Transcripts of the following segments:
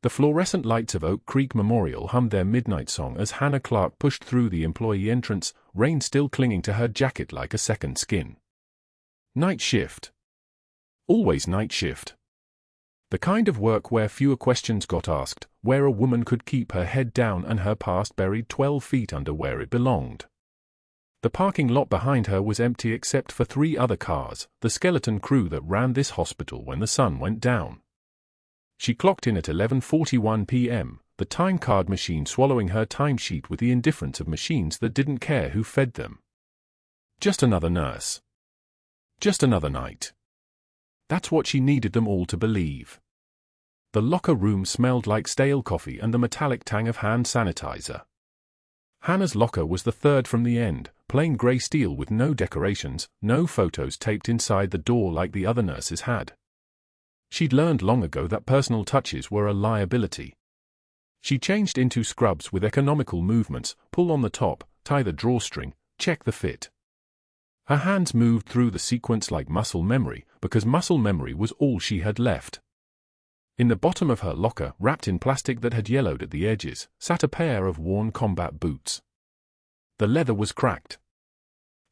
The fluorescent lights of Oak Creek Memorial hummed their midnight song as Hannah Clarke pushed through the employee entrance, rain still clinging to her jacket like a second skin. Night shift. Always night shift. The kind of work where fewer questions got asked, where a woman could keep her head down and her past buried 12 feet under where it belonged. The parking lot behind her was empty except for 3 other cars, the skeleton crew that ran this hospital when the sun went down. She clocked in at 11:41 p.m., the time card machine swallowing her timesheet with the indifference of machines that didn't care who fed them. Just another nurse. Just another night. That's what she needed them all to believe. The locker room smelled like stale coffee and the metallic tang of hand sanitizer. Hannah's locker was the third from the end, plain grey steel with no decorations, no photos taped inside the door like the other nurses had. She'd learned long ago that personal touches were a liability. She changed into scrubs with economical movements, pull on the top, tie the drawstring, check the fit. Her hands moved through the sequence like muscle memory, because muscle memory was all she had left. In the bottom of her locker, wrapped in plastic that had yellowed at the edges, sat a pair of worn combat boots. The leather was cracked.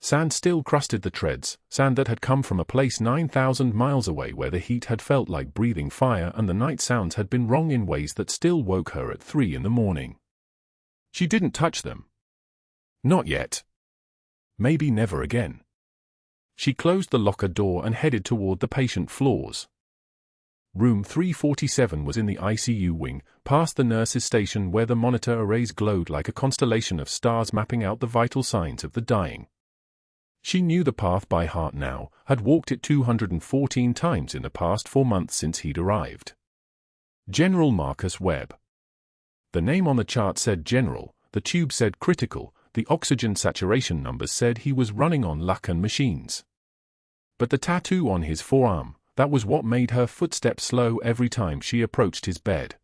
Sand still crusted the treads, sand that had come from a place 9,000 miles away where the heat had felt like breathing fire and the night sounds had been wrong in ways that still woke her at 3 in the morning. She didn't touch them. Not yet. Maybe never again. She closed the locker door and headed toward the patient floors. Room 347 was in the ICU wing, past the nurse's station where the monitor arrays glowed like a constellation of stars mapping out the vital signs of the dying. She knew the path by heart now, had walked it 214 times in the past 4 months since he'd arrived. General Marcus Webb. The name on the chart said general, the tube said critical, the oxygen saturation numbers said he was running on luck and machines. But the tattoo on his forearm, that was what made her footsteps slow every time she approached his bed.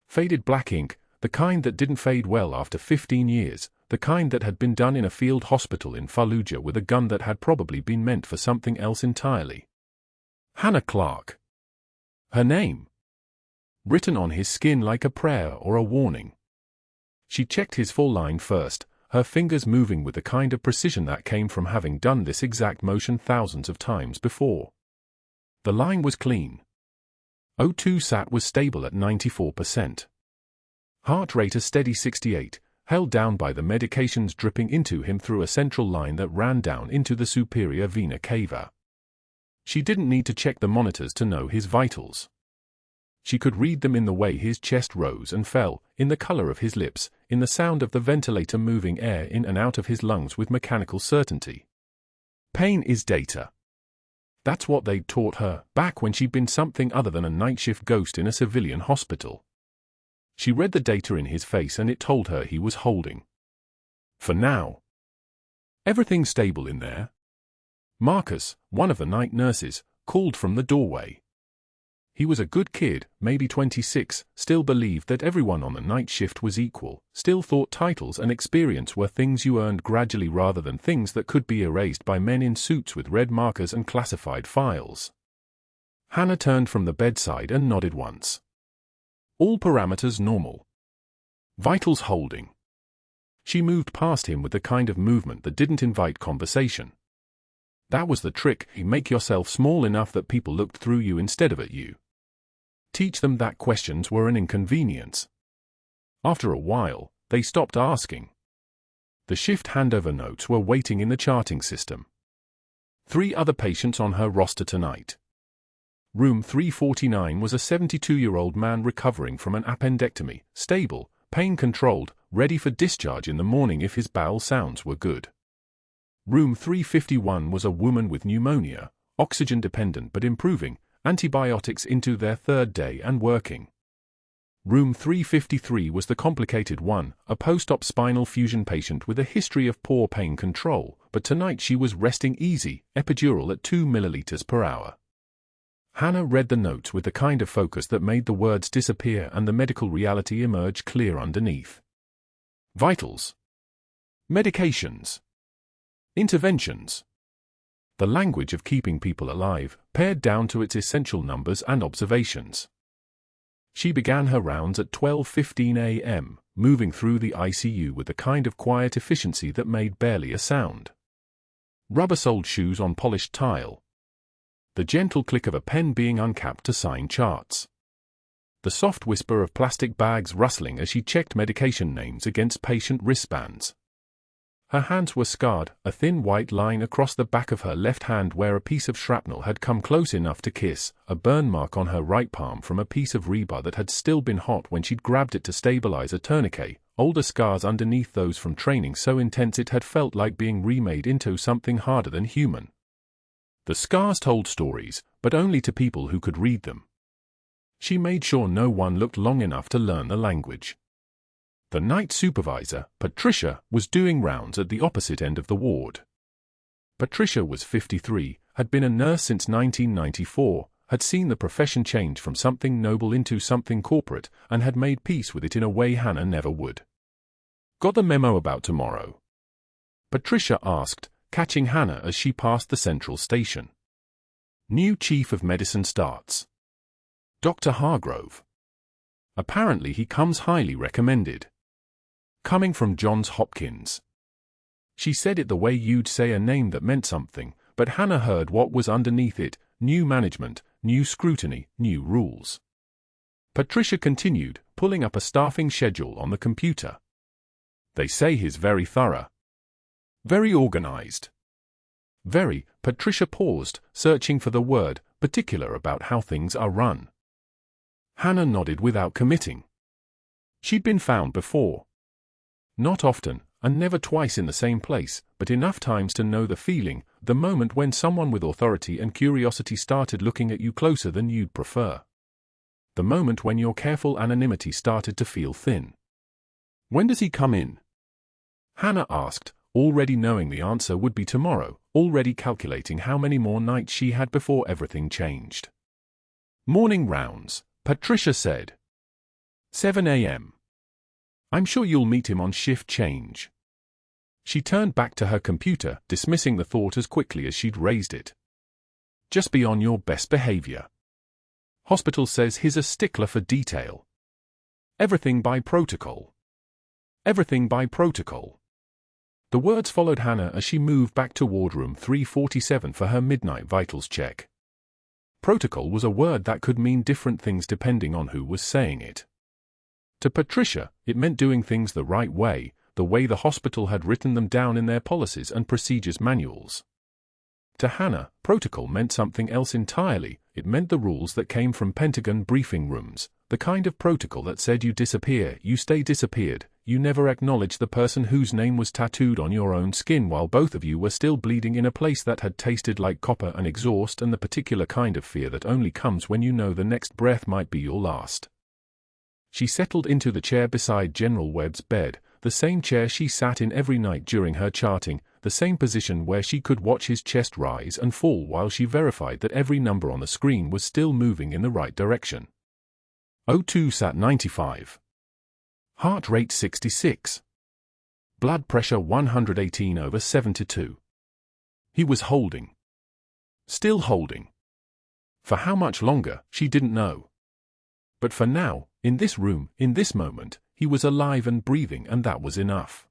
Faded black ink, the kind that didn't fade well after 15 years, the kind that had been done in a field hospital in Fallujah with a gun that had probably been meant for something else entirely. Hannah Clarke. Her name. Written on his skin like a prayer or a warning. She checked his full line first, her fingers moving with the kind of precision that came from having done this exact motion thousands of times before. The line was clean. O2 sat was stable at 94%. Heart rate a steady 68, held down by the medications dripping into him through a central line that ran down into the superior vena cava. She didn't need to check the monitors to know his vitals. She could read them in the way his chest rose and fell, in the color of his lips, in the sound of the ventilator moving air in and out of his lungs with mechanical certainty. Pain is data. That's what they'd taught her, back when she'd been something other than a night shift ghost in a civilian hospital. She read the data in his face and it told her he was holding. For now. Everything's stable in there. Marcus, one of the night nurses, called from the doorway. He was a good kid, maybe 26, still believed that everyone on the night shift was equal, still thought titles and experience were things you earned gradually rather than things that could be erased by men in suits with red markers and classified files. Hannah turned from the bedside and nodded once. All parameters normal. Vitals holding. She moved past him with the kind of movement that didn't invite conversation. That was the trick, you make yourself small enough that people looked through you instead of at you. Teach them that questions were an inconvenience. After a while, they stopped asking. The shift handover notes were waiting in the charting system. 3 other patients on her roster tonight. Room 349 was a 72-year-old man recovering from an appendectomy, stable, pain-controlled, ready for discharge in the morning if his bowel sounds were good. Room 351 was a woman with pneumonia, oxygen-dependent but improving, antibiotics into their 3rd day and working. Room 353 was the complicated one, a post-op spinal fusion patient with a history of poor pain control, but tonight she was resting easy, epidural at 2 milliliters per hour. Hannah read the notes with the kind of focus that made the words disappear and the medical reality emerge clear underneath. Vitals. Medications. Interventions. The language of keeping people alive, pared down to its essential numbers and observations. She began her rounds at 12:15 a.m., moving through the ICU with the kind of quiet efficiency that made barely a sound. Rubber-soled shoes on polished tile. The gentle click of a pen being uncapped to sign charts. The soft whisper of plastic bags rustling as she checked medication names against patient wristbands. Her hands were scarred, a thin white line across the back of her left hand where a piece of shrapnel had come close enough to kiss, a burn mark on her right palm from a piece of rebar that had still been hot when she'd grabbed it to stabilize a tourniquet, older scars underneath those from training so intense it had felt like being remade into something harder than human. The scars told stories, but only to people who could read them. She made sure no one looked long enough to learn the language. The night supervisor, Patricia, was doing rounds at the opposite end of the ward. Patricia was 53, had been a nurse since 1994, had seen the profession change from something noble into something corporate, and had made peace with it in a way Hannah never would. "Got the memo about tomorrow?" Patricia asked, catching Hannah as she passed the central station. "New chief of medicine starts. Dr. Hargrove. Apparently he comes highly recommended. Coming from Johns Hopkins." She said it the way you'd say a name that meant something, but Hannah heard what was underneath it: new management, new scrutiny, new rules. Patricia continued, pulling up a staffing schedule on the computer. "They say he's very thorough. Very organized." Very, Patricia paused, searching for the word, particular about how things are run. Hannah nodded without committing. She'd been found before. Not often, and never twice in the same place, but enough times to know the feeling, the moment when someone with authority and curiosity started looking at you closer than you'd prefer. The moment when your careful anonymity started to feel thin. "When does he come in?" Hannah asked, already knowing the answer would be tomorrow, already calculating how many more nights she had before everything changed. "Morning rounds," Patricia said. 7 a.m. "I'm sure you'll meet him on shift change." She turned back to her computer, dismissing the thought as quickly as she'd raised it. "Just be on your best behavior. Hospital says he's a stickler for detail. Everything by protocol. Everything by protocol." The words followed Hannah as she moved back to wardroom 347 for her midnight vitals check. Protocol was a word that could mean different things depending on who was saying it. To Patricia, it meant doing things the right way, the way the hospital had written them down in their policies and procedures manuals. To Hannah, protocol meant something else entirely. It meant the rules that came from Pentagon briefing rooms, the kind of protocol that said you disappear, you stay disappeared, you never acknowledge the person whose name was tattooed on your own skin while both of you were still bleeding in a place that had tasted like copper and exhaust, and the particular kind of fear that only comes when you know the next breath might be your last. She settled into the chair beside General Webb's bed, the same chair she sat in every night during her charting, the same position where she could watch his chest rise and fall while she verified that every number on the screen was still moving in the right direction. O2 sat 95. Heart rate 66. Blood pressure 118/72. He was holding. Still holding. For how much longer, she didn't know. But for now, in this room, in this moment, he was alive and breathing, and that was enough.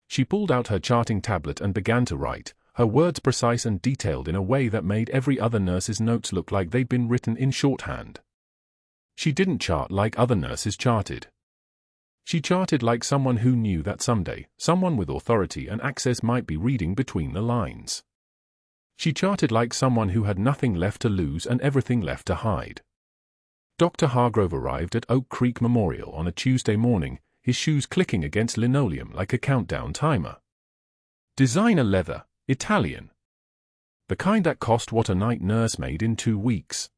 She pulled out her charting tablet and began to write, her words precise and detailed in a way that made every other nurse's notes look like they'd been written in shorthand. She didn't chart like other nurses charted. She charted like someone who knew that someday, someone with authority and access might be reading between the lines. She charted like someone who had nothing left to lose and everything left to hide. Dr. Hargrove arrived at Oak Creek Memorial on a Tuesday morning, his shoes clicking against linoleum like a countdown timer. Designer leather, Italian. The kind that cost what a night nurse made in 2 weeks.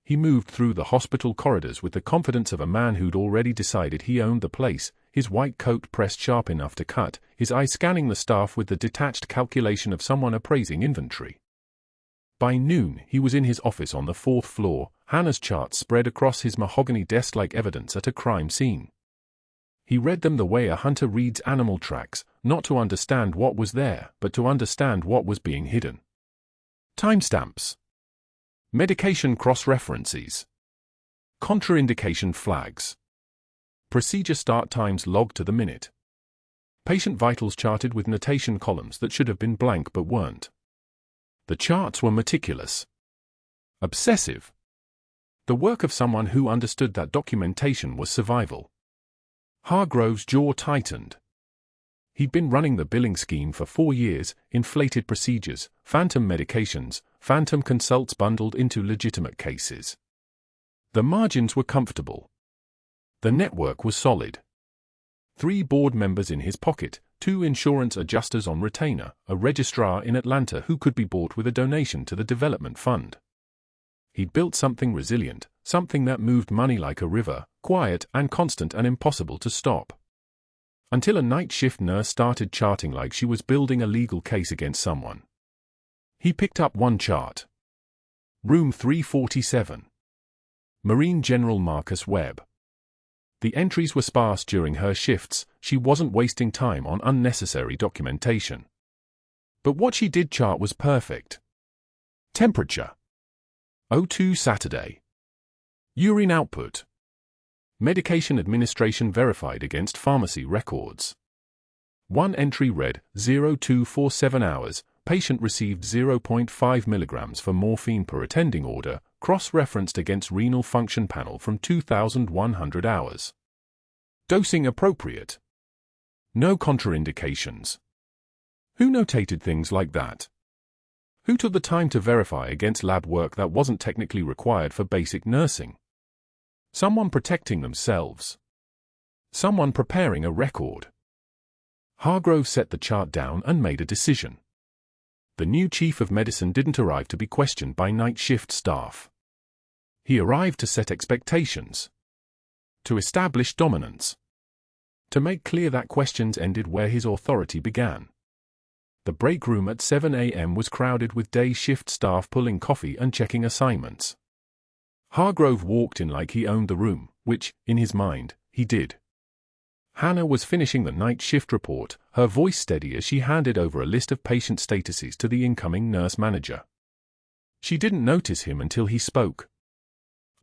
He moved through the hospital corridors with the confidence of a man who'd already decided he owned the place, his white coat pressed sharp enough to cut, his eyes scanning the staff with the detached calculation of someone appraising inventory. By noon, he was in his office on the 4th floor, Hannah's charts spread across his mahogany desk like evidence at a crime scene. He read them the way a hunter reads animal tracks, not to understand what was there, but to understand what was being hidden. Timestamps. Medication cross-references. Contraindication flags. Procedure start times logged to the minute. Patient vitals charted with notation columns that should have been blank but weren't. The charts were meticulous. Obsessive. The work of someone who understood that documentation was survival. Hargrove's jaw tightened. He'd been running the billing scheme for 4 years, inflated procedures, phantom medications, phantom consults bundled into legitimate cases. The margins were comfortable. The network was solid. 3 board members in his pocket, 2 insurance adjusters on retainer, a registrar in Atlanta who could be bought with a donation to the development fund. He'd built something resilient, something that moved money like a river, quiet and constant and impossible to stop. Until a night shift nurse started charting like she was building a legal case against someone. He picked up one chart. Room 347. Marine General Marcus Webb. The entries were sparse during her shifts. She wasn't wasting time on unnecessary documentation. But what she did chart was perfect. Temperature. O2 Saturday. Urine output. Medication administration verified against pharmacy records. One entry read 0247 hours, patient received 0.5 milligrams for morphine per attending order, cross-referenced against renal function panel from 2100 hours. Dosing appropriate. No contraindications. Who notated things like that? Who took the time to verify against lab work that wasn't technically required for basic nursing? Someone protecting themselves. Someone preparing a record. Hargrove set the chart down and made a decision. The new chief of medicine didn't arrive to be questioned by night shift staff. He arrived to set expectations. To establish dominance. To make clear that questions ended where his authority began. The break room at 7 a.m. was crowded with day shift staff pulling coffee and checking assignments. Hargrove walked in like he owned the room, which, in his mind, he did. Hannah was finishing the night shift report, her voice steady as she handed over a list of patient statuses to the incoming nurse manager. She didn't notice him until he spoke.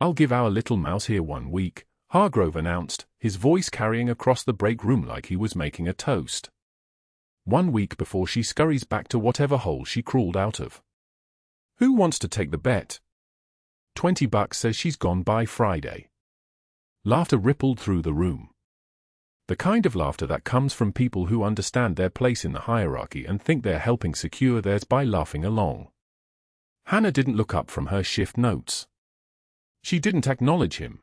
"I'll give our little mouse here 1 week," Hargrove announced, his voice carrying across the break room like he was making a toast. 1 week before she scurries back to whatever hole she crawled out of. Who wants to take the bet? $20 says she's gone by Friday. Laughter rippled through the room. The kind of laughter that comes from people who understand their place in the hierarchy and think they're helping secure theirs by laughing along. Hannah didn't look up from her shift notes. She didn't acknowledge him.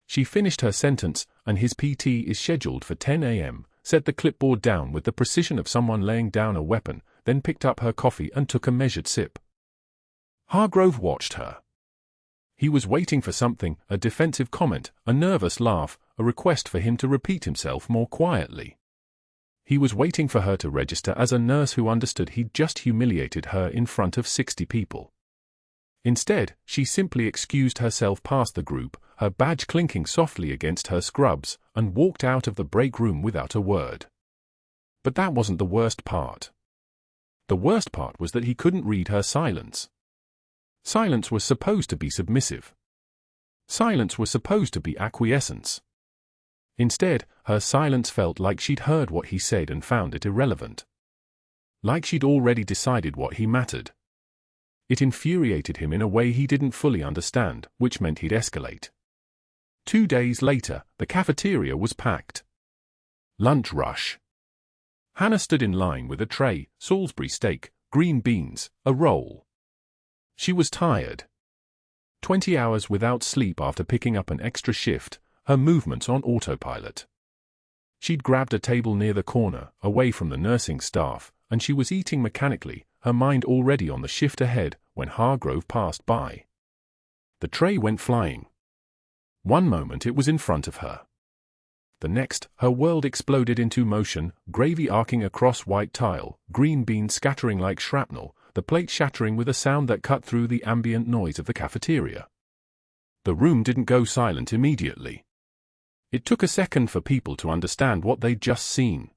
She finished her sentence, "and his PT is scheduled for 10 a.m., set the clipboard down with the precision of someone laying down a weapon, then picked up her coffee and took a measured sip. Hargrove watched her. He was waiting for something, a defensive comment, a nervous laugh, a request for him to repeat himself more quietly. He was waiting for her to register as a nurse who understood he'd just humiliated her in front of 60 people. Instead, she simply excused herself past the group, her badge clinking softly against her scrubs, and walked out of the break room without a word. But that wasn't the worst part. The worst part was that he couldn't read her silence. Silence was supposed to be submissive. Silence was supposed to be acquiescence. Instead, her silence felt like she'd heard what he said and found it irrelevant. Like she'd already decided what he mattered. It infuriated him in a way he didn't fully understand, which meant he'd escalate. 2 days later, the cafeteria was packed. Lunch rush. Hannah stood in line with a tray, Salisbury steak, green beans, a roll. She was tired. 20 hours without sleep after picking up an extra shift, her movements on autopilot. She'd grabbed a table near the corner, away from the nursing staff, and she was eating mechanically, her mind already on the shift ahead, when Hargrove passed by. The tray went flying. One moment it was in front of her. The next, her world exploded into motion, gravy arcing across white tile, green beans scattering like shrapnel, the plate shattering with a sound that cut through the ambient noise of the cafeteria. The room didn't go silent immediately. It took a second for people to understand what they'd just seen.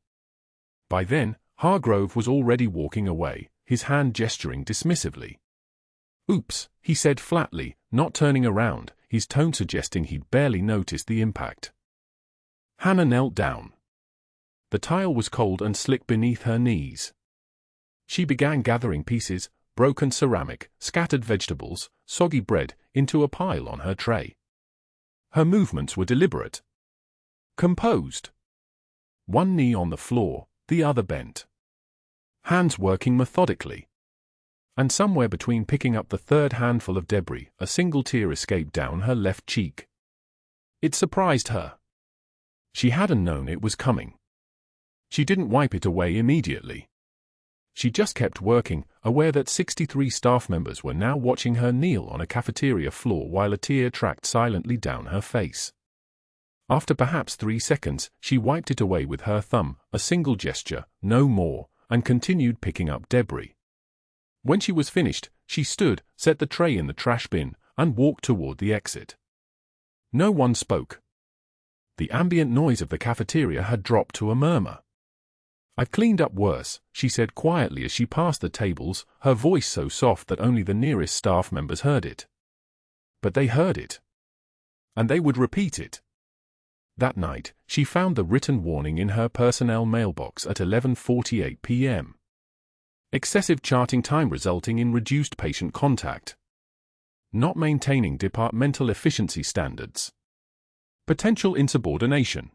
By then, Hargrove was already walking away, his hand gesturing dismissively. "Oops," he said flatly, not turning around, his tone suggesting he'd barely noticed the impact. Hannah knelt down. The tile was cold and slick beneath her knees. She began gathering pieces, broken ceramic, scattered vegetables, soggy bread, into a pile on her tray. Her movements were deliberate, composed. One knee on the floor, the other bent. Hands working methodically. And somewhere between picking up the third handful of debris, a single tear escaped down her left cheek. It surprised her. She hadn't known it was coming. She didn't wipe it away immediately. She just kept working, aware that 63 staff members were now watching her kneel on a cafeteria floor while a tear tracked silently down her face. After perhaps 3 seconds, she wiped it away with her thumb, a single gesture, no more, and continued picking up debris. When she was finished, she stood, set the tray in the trash bin, and walked toward the exit. No one spoke. The ambient noise of the cafeteria had dropped to a murmur. "I've cleaned up worse," she said quietly as she passed the tables, her voice so soft that only the nearest staff members heard it. But they heard it. And they would repeat it. That night, she found the written warning in her personnel mailbox at 11:48 p.m. Excessive charting time resulting in reduced patient contact. Not maintaining departmental efficiency standards. Potential insubordination.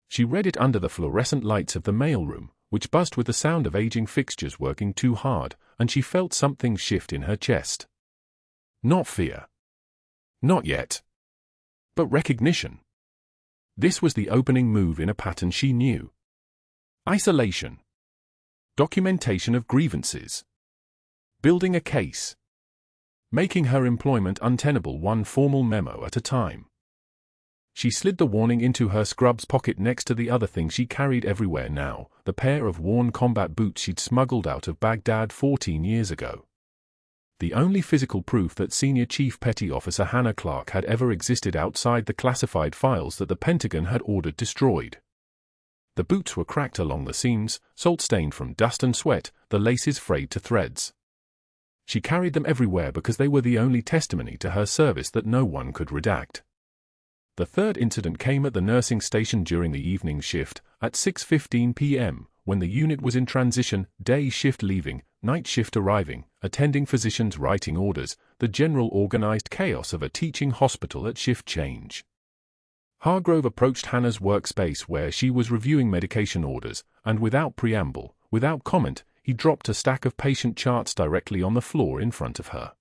She read it under the fluorescent lights of the mailroom, which buzzed with the sound of aging fixtures working too hard, and she felt something shift in her chest. Not fear. Not yet. But recognition. This was the opening move in a pattern she knew. Isolation. Documentation of grievances. Building a case. Making her employment untenable one formal memo at a time. She slid the warning into her scrubs pocket next to the other thing she carried everywhere now, the pair of worn combat boots she'd smuggled out of Baghdad 14 years ago. The only physical proof that Senior Chief Petty Officer Hannah Clarke had ever existed outside the classified files that the Pentagon had ordered destroyed. The boots were cracked along the seams, salt-stained from dust and sweat, the laces frayed to threads. She carried them everywhere because they were the only testimony to her service that no one could redact. The third incident came at the nursing station during the evening shift, at 6:15 p.m., when the unit was in transition, day shift leaving, night shift arriving, attending physicians writing orders, the general organized chaos of a teaching hospital at shift change. Hargrove approached Hannah's workspace where she was reviewing medication orders, and without preamble, without comment, he dropped a stack of patient charts directly on the floor in front of her.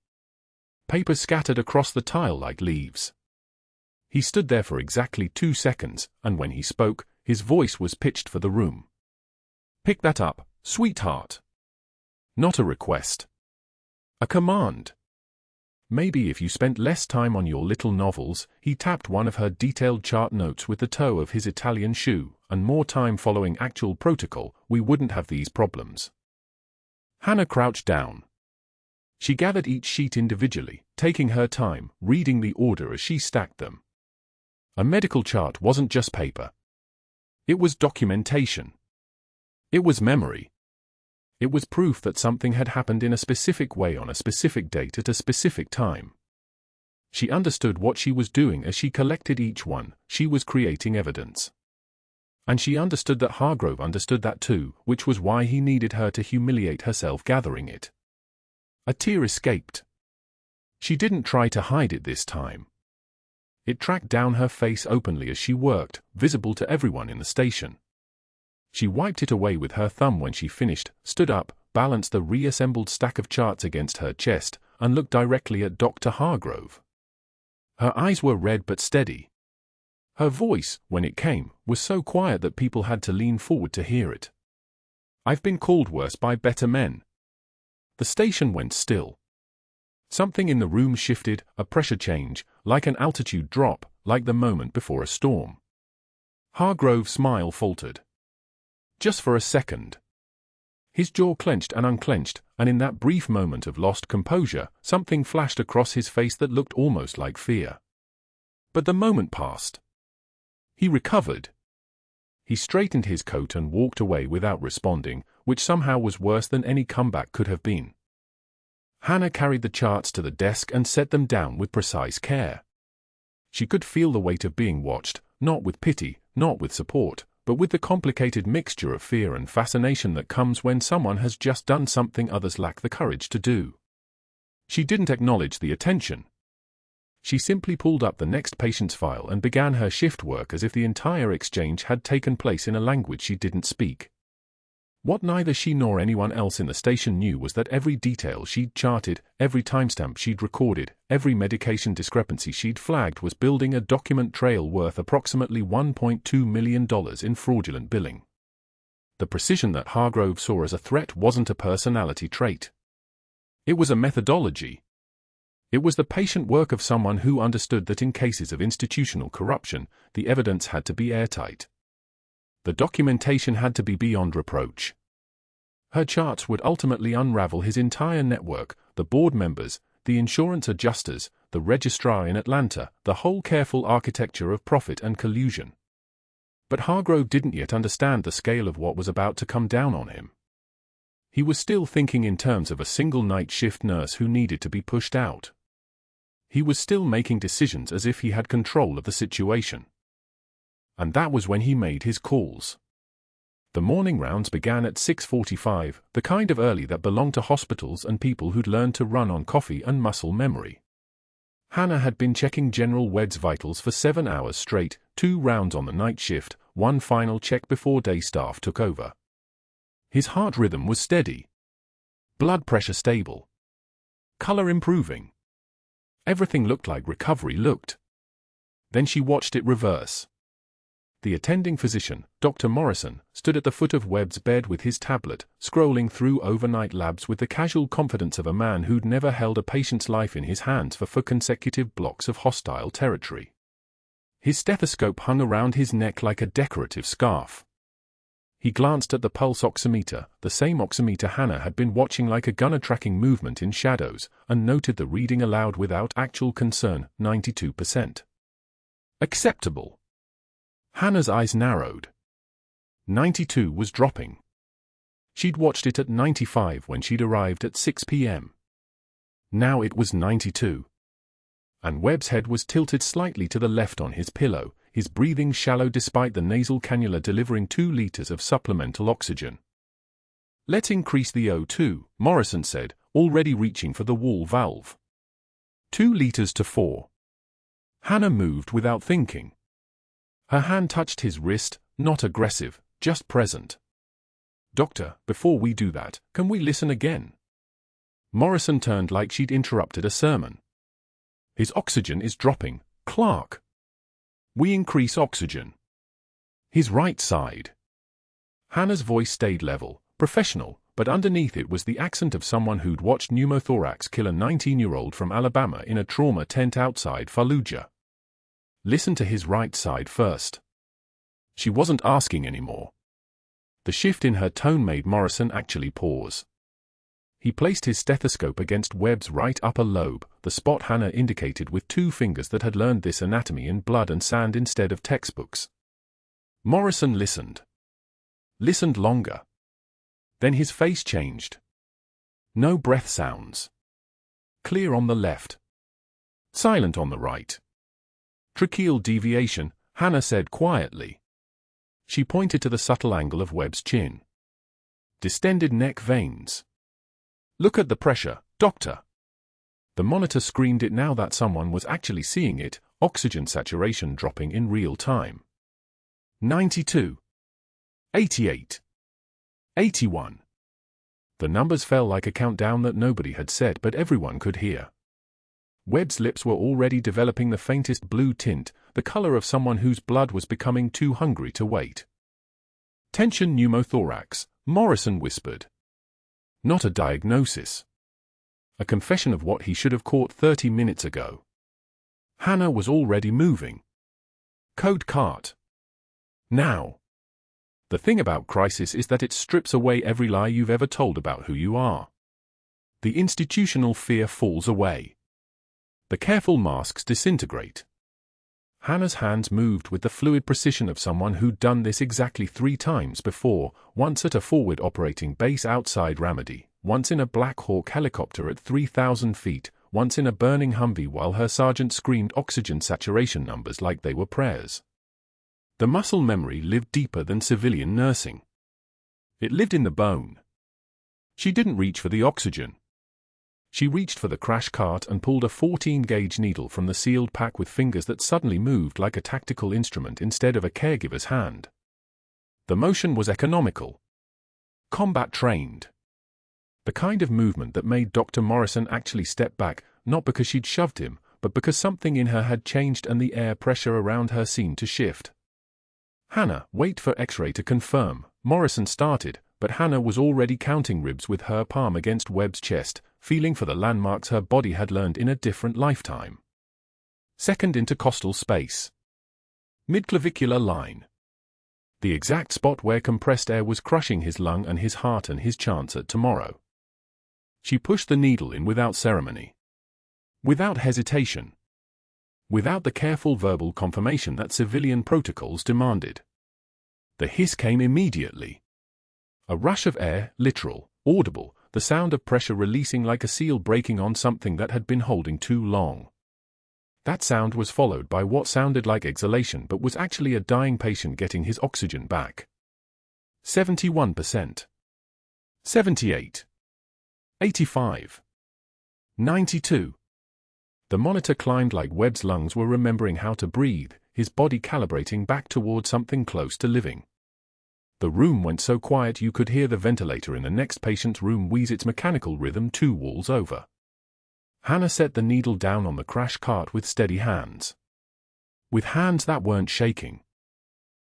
Papers scattered across the tile like leaves. He stood there for exactly 2 seconds, and when he spoke, his voice was pitched for the room. "Pick that up, sweetheart." Not a request. A command. "Maybe if you spent less time on your little novels," he tapped one of her detailed chart notes with the toe of his Italian shoe, "and more time following actual protocol, we wouldn't have these problems." Hannah crouched down. She gathered each sheet individually, taking her time, reading the order as she stacked them. A medical chart wasn't just paper. It was documentation. It was memory. It was proof that something had happened in a specific way on a specific date at a specific time. She understood what she was doing as she collected each one. She was creating evidence. And she understood that Hargrove understood that too, which was why he needed her to humiliate herself gathering it. A tear escaped. She didn't try to hide it this time. It tracked down her face openly as she worked, visible to everyone in the station. She wiped it away with her thumb when she finished, stood up, balanced the reassembled stack of charts against her chest, and looked directly at Dr. Hargrove. Her eyes were red but steady. Her voice, when it came, was so quiet that people had to lean forward to hear it. "I've been called worse by better men." The station went still. Something in the room shifted, a pressure change, like an altitude drop, like the moment before a storm. Hargrove's smile faltered. Just for a second. His jaw clenched and unclenched, and in that brief moment of lost composure, something flashed across his face that looked almost like fear. But the moment passed. He recovered. He straightened his coat and walked away without responding, which somehow was worse than any comeback could have been. Hannah carried the charts to the desk and set them down with precise care. She could feel the weight of being watched, not with pity, not with support, but with the complicated mixture of fear and fascination that comes when someone has just done something others lack the courage to do. She didn't acknowledge the attention. She simply pulled up the next patient's file and began her shift work as if the entire exchange had taken place in a language she didn't speak. What neither she nor anyone else in the station knew was that every detail she'd charted, every timestamp she'd recorded, every medication discrepancy she'd flagged was building a document trail worth approximately $1.2 million in fraudulent billing. The precision that Hargrove saw as a threat wasn't a personality trait. It was a methodology. It was the patient work of someone who understood that in cases of institutional corruption, the evidence had to be airtight. The documentation had to be beyond reproach. Her charts would ultimately unravel his entire network, the board members, the insurance adjusters, the registrar in Atlanta, the whole careful architecture of profit and collusion. But Hargrove didn't yet understand the scale of what was about to come down on him. He was still thinking in terms of a single night shift nurse who needed to be pushed out. He was still making decisions as if he had control of the situation. And that was when he made his calls. The morning rounds began at 6:45, the kind of early that belonged to hospitals and people who'd learned to run on coffee and muscle memory. Hannah had been checking General Wedd's vitals for 7 hours straight, 2 rounds on the night shift, 1 final check before day staff took over. His heart rhythm was steady. Blood pressure stable. Color improving. Everything looked like recovery looked. Then she watched it reverse. The attending physician, Dr. Morrison, stood at the foot of Webb's bed with his tablet, scrolling through overnight labs with the casual confidence of a man who'd never held a patient's life in his hands for consecutive blocks of hostile territory. His stethoscope hung around his neck like a decorative scarf. He glanced at the pulse oximeter, the same oximeter Hannah had been watching like a gunner tracking movement in shadows, and noted the reading aloud without actual concern, 92%. Acceptable. Hannah's eyes narrowed. 92 was dropping. She'd watched it at 95 when she'd arrived at 6 p.m. Now it was 92. And Webb's head was tilted slightly to the left on his pillow, his breathing shallow despite the nasal cannula delivering 2 liters of supplemental oxygen. "Let's increase the O2, Morrison said, already reaching for the wall valve. 2 liters to 4. Hannah moved without thinking. Her hand touched his wrist, not aggressive, just present. "Doctor, before we do that, can we listen again?" Morrison turned like she'd interrupted a sermon. "His oxygen is dropping, Clarke. We increase oxygen. His right side." Hannah's voice stayed level, professional, but underneath it was the accent of someone who'd watched pneumothorax kill a 19-year-old from Alabama in a trauma tent outside Fallujah. "Listen to his right side first." She wasn't asking anymore. The shift in her tone made Morrison actually pause. He placed his stethoscope against Webb's right upper lobe, the spot Hannah indicated with 2 fingers that had learned this anatomy in blood and sand instead of textbooks. Morrison listened. Listened longer. Then his face changed. No breath sounds. Clear on the left. Silent on the right. "Tracheal deviation," Hannah said quietly. She pointed to the subtle angle of Webb's chin. "Distended neck veins. Look at the pressure, doctor." The monitor screamed it now that someone was actually seeing it, oxygen saturation dropping in real time. 92. 88. 81. The numbers fell like a countdown that nobody had said but everyone could hear. Webb's lips were already developing the faintest blue tint, the color of someone whose blood was becoming too hungry to wait. "Tension pneumothorax," Morrison whispered. Not a diagnosis. A confession of what he should have caught 30 minutes ago. Hannah was already moving. Code cart. Now. The thing about crisis is that it strips away every lie you've ever told about who you are. The institutional fear falls away. The careful masks disintegrate. Hannah's hands moved with the fluid precision of someone who'd done this exactly 3 times before, once at a forward operating base outside Ramadi, once in a Black Hawk helicopter at 3,000 feet, once in a burning Humvee while her sergeant screamed oxygen saturation numbers like they were prayers. The muscle memory lived deeper than civilian nursing. It lived in the bone. She didn't reach for the oxygen. She reached for the crash cart and pulled a 14-gauge needle from the sealed pack with fingers that suddenly moved like a tactical instrument instead of a caregiver's hand. The motion was economical. Combat-trained. The kind of movement that made Dr. Morrison actually step back, not because she'd shoved him, but because something in her had changed and the air pressure around her seemed to shift. "Hannah, wait for X-ray to confirm," Morrison started, but Hannah was already counting ribs with her palm against Webb's chest, feeling for the landmarks her body had learned in a different lifetime. Second intercostal space. Midclavicular line. The exact spot where compressed air was crushing his lung and his heart and his chance at tomorrow. She pushed the needle in without ceremony. Without hesitation. Without the careful verbal confirmation that civilian protocols demanded. The hiss came immediately. A rush of air, literal, audible, the sound of pressure releasing like a seal breaking on something that had been holding too long. That sound was followed by what sounded like exhalation but was actually a dying patient getting his oxygen back. 71%. 78. 85. 92. The monitor climbed like Webb's lungs were remembering how to breathe, his body calibrating back toward something close to living. The room went so quiet you could hear the ventilator in the next patient's room wheeze its mechanical rhythm 2 walls over. Hannah set the needle down on the crash cart with steady hands. With hands that weren't shaking.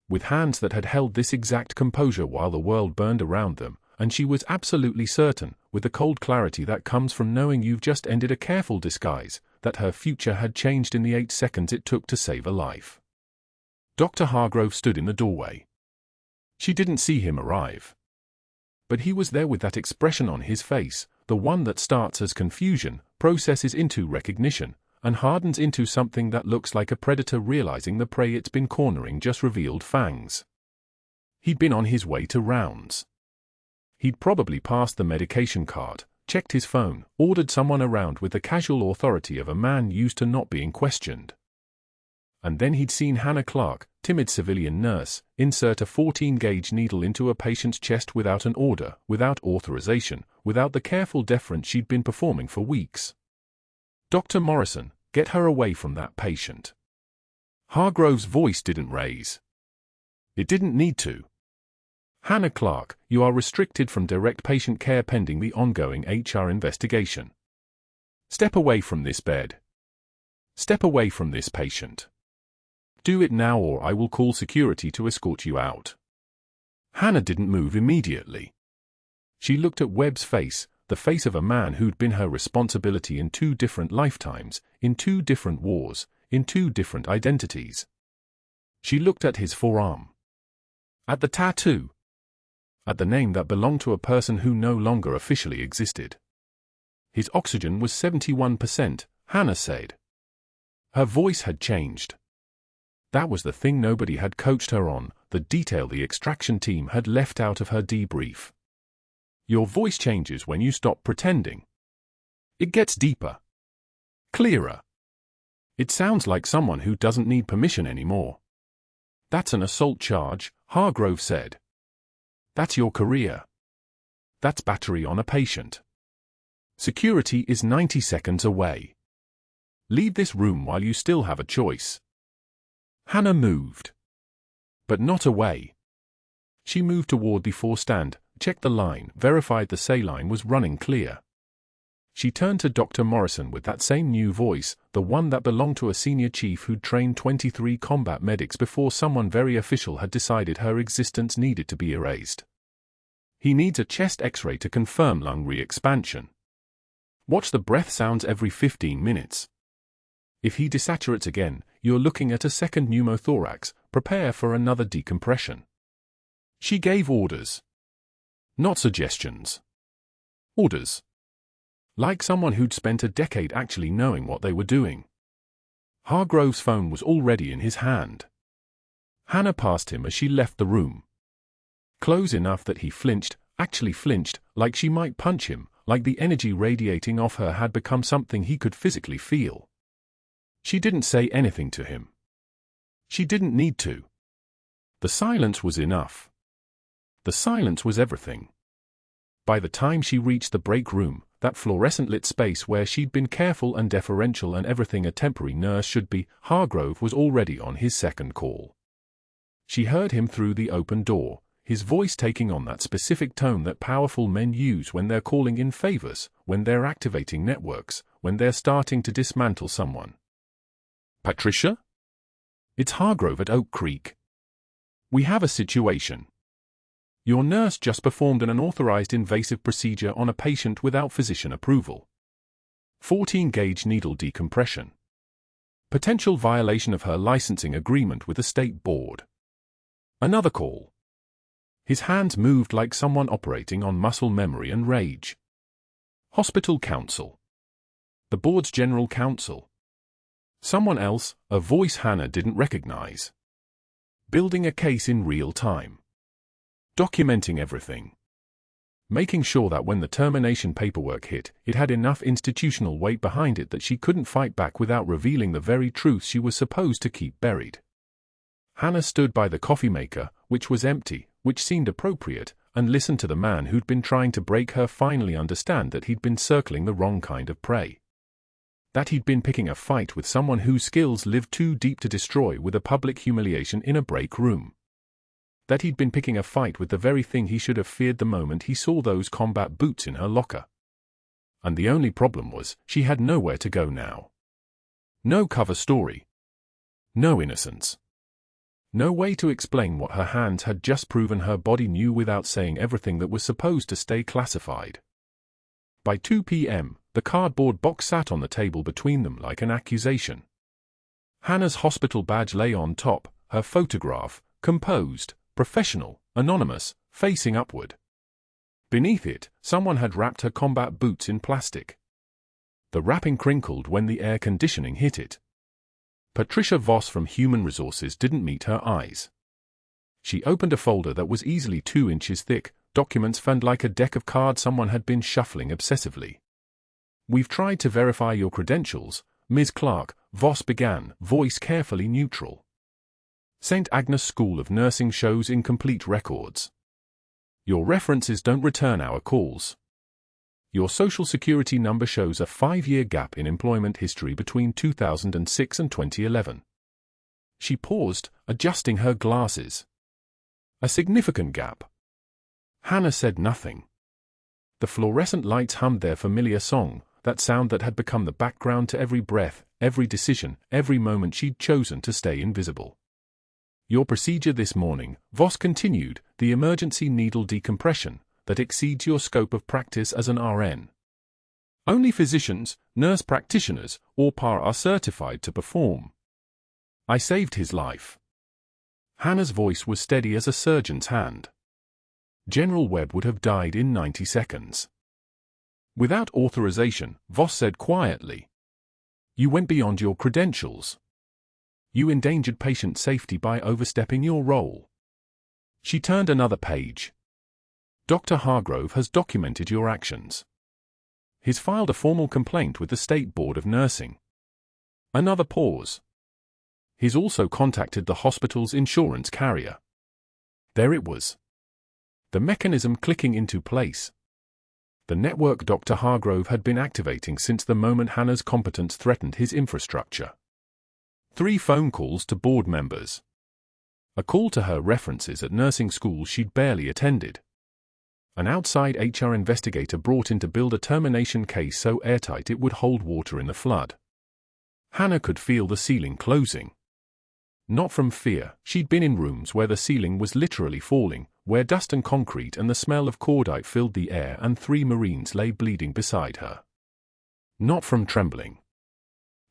With hands that had held this exact composure while the world burned around them, and she was absolutely certain, with the cold clarity that comes from knowing you've just ended a careful disguise, that her future had changed in the 8 seconds it took to save a life. Dr. Hargrove stood in the doorway. She didn't see him arrive. But he was there with that expression on his face, the one that starts as confusion, processes into recognition, and hardens into something that looks like a predator realizing the prey it's been cornering just revealed fangs. He'd been on his way to rounds. He'd probably passed the medication cart, checked his phone, ordered someone around with the casual authority of a man used to not being questioned. And then he'd seen Hannah Clarke, timid civilian nurse, insert a 14-gauge needle into a patient's chest without an order, without authorization, without the careful deference she'd been performing for weeks. "Dr. Morrison, get her away from that patient." Hargrove's voice didn't raise. It didn't need to. "Hannah Clarke, you are restricted from direct patient care pending the ongoing HR investigation. Step away from this bed. Step away from this patient. Do it now or I will call security to escort you out." Hannah didn't move immediately. She looked at Webb's face, the face of a man who'd been her responsibility in 2 different lifetimes, in 2 different wars, in 2 different identities. She looked at his forearm. At the tattoo. At the name that belonged to a person who no longer officially existed. His oxygen was 71%, Hannah said. Her voice had changed. That was the thing nobody had coached her on, the detail the extraction team had left out of her debrief. Your voice changes when you stop pretending. It gets deeper. Clearer. It sounds like someone who doesn't need permission anymore. That's an assault charge, Hargrove said. That's your career. That's battery on a patient. Security is 90 seconds away. Leave this room while you still have a choice. Hannah moved. But not away. She moved toward the 4 stand, checked the line, verified the saline was running clear. She turned to Dr. Morrison with that same new voice, the one that belonged to a senior chief who'd trained 23 combat medics before someone very official had decided her existence needed to be erased. He needs a chest X-ray to confirm lung re-expansion. Watch the breath sounds every 15 minutes. If he desaturates again, you're looking at a second pneumothorax, prepare for another decompression. She gave orders. Not suggestions. Orders. Like someone who'd spent a decade actually knowing what they were doing. Hargrove's phone was already in his hand. Hannah passed him as she left the room. Close enough that he flinched, actually flinched, like she might punch him, like the energy radiating off her had become something he could physically feel. She didn't say anything to him. She didn't need to. The silence was enough. The silence was everything. By the time she reached the break room, that fluorescent-lit space where she'd been careful and deferential and everything a temporary nurse should be, Hargrove was already on his second call. She heard him through the open door, his voice taking on that specific tone that powerful men use when they're calling in favors, when they're activating networks, when they're starting to dismantle someone. "Patricia? It's Hargrove at Oak Creek. We have a situation. Your nurse just performed an unauthorized invasive procedure on a patient without physician approval. 14-gauge needle decompression. Potential violation of her licensing agreement with the state board." Another call. His hands moved like someone operating on muscle memory and rage. Hospital counsel. The board's general counsel. Someone else, a voice Hannah didn't recognize. Building a case in real time. Documenting everything. Making sure that when the termination paperwork hit, it had enough institutional weight behind it that she couldn't fight back without revealing the very truth she was supposed to keep buried. Hannah stood by the coffee maker, which was empty, which seemed appropriate, and listened to the man who'd been trying to break her finally understand that he'd been circling the wrong kind of prey. That he'd been picking a fight with someone whose skills lived too deep to destroy with a public humiliation in a break room. That he'd been picking a fight with the very thing he should have feared the moment he saw those combat boots in her locker. And the only problem was, she had nowhere to go now. No cover story. No innocence. No way to explain what her hands had just proven her body knew without saying everything that was supposed to stay classified. By 2 p.m., the cardboard box sat on the table between them like an accusation. Hannah's hospital badge lay on top, her photograph, composed, professional, anonymous, facing upward. Beneath it, someone had wrapped her combat boots in plastic. The wrapping crinkled when the air conditioning hit it. Patricia Voss from Human Resources didn't meet her eyes. She opened a folder that was easily 2 inches thick, documents found like a deck of cards someone had been shuffling obsessively. "We've tried to verify your credentials, Ms. Clarke," Voss began, voice carefully neutral. "St. Agnes School of Nursing shows incomplete records. Your references don't return our calls. Your social security number shows a 5-year gap in employment history between 2006 and 2011. She paused, adjusting her glasses. "A significant gap." Hannah said nothing. The fluorescent lights hummed their familiar song, that sound that had become the background to every breath, every decision, every moment she'd chosen to stay invisible. "Your procedure this morning," Voss continued, "the emergency needle decompression, that exceeds your scope of practice as an RN. Only physicians, nurse practitioners, or PAR are certified to perform. I saved his life." Hannah's voice was steady as a surgeon's hand. General Webb would have died in 90 seconds. "Without authorization," Voss said quietly. "You went beyond your credentials. You endangered patient safety by overstepping your role." She turned another page. "Dr. Hargrove has documented your actions. He's filed a formal complaint with the State Board of Nursing." Another pause. "He's also contacted the hospital's insurance carrier." There it was. The mechanism clicking into place. The network Dr. Hargrove had been activating since the moment Hannah's competence threatened his infrastructure. 3 phone calls to board members. A call to her references at nursing school she'd barely attended. An outside HR investigator brought in to build a termination case so airtight it would hold water in the flood. Hannah could feel the ceiling closing. Not from fear, she'd been in rooms where the ceiling was literally falling, where dust and concrete and the smell of cordite filled the air and 3 Marines lay bleeding beside her. Not from trembling.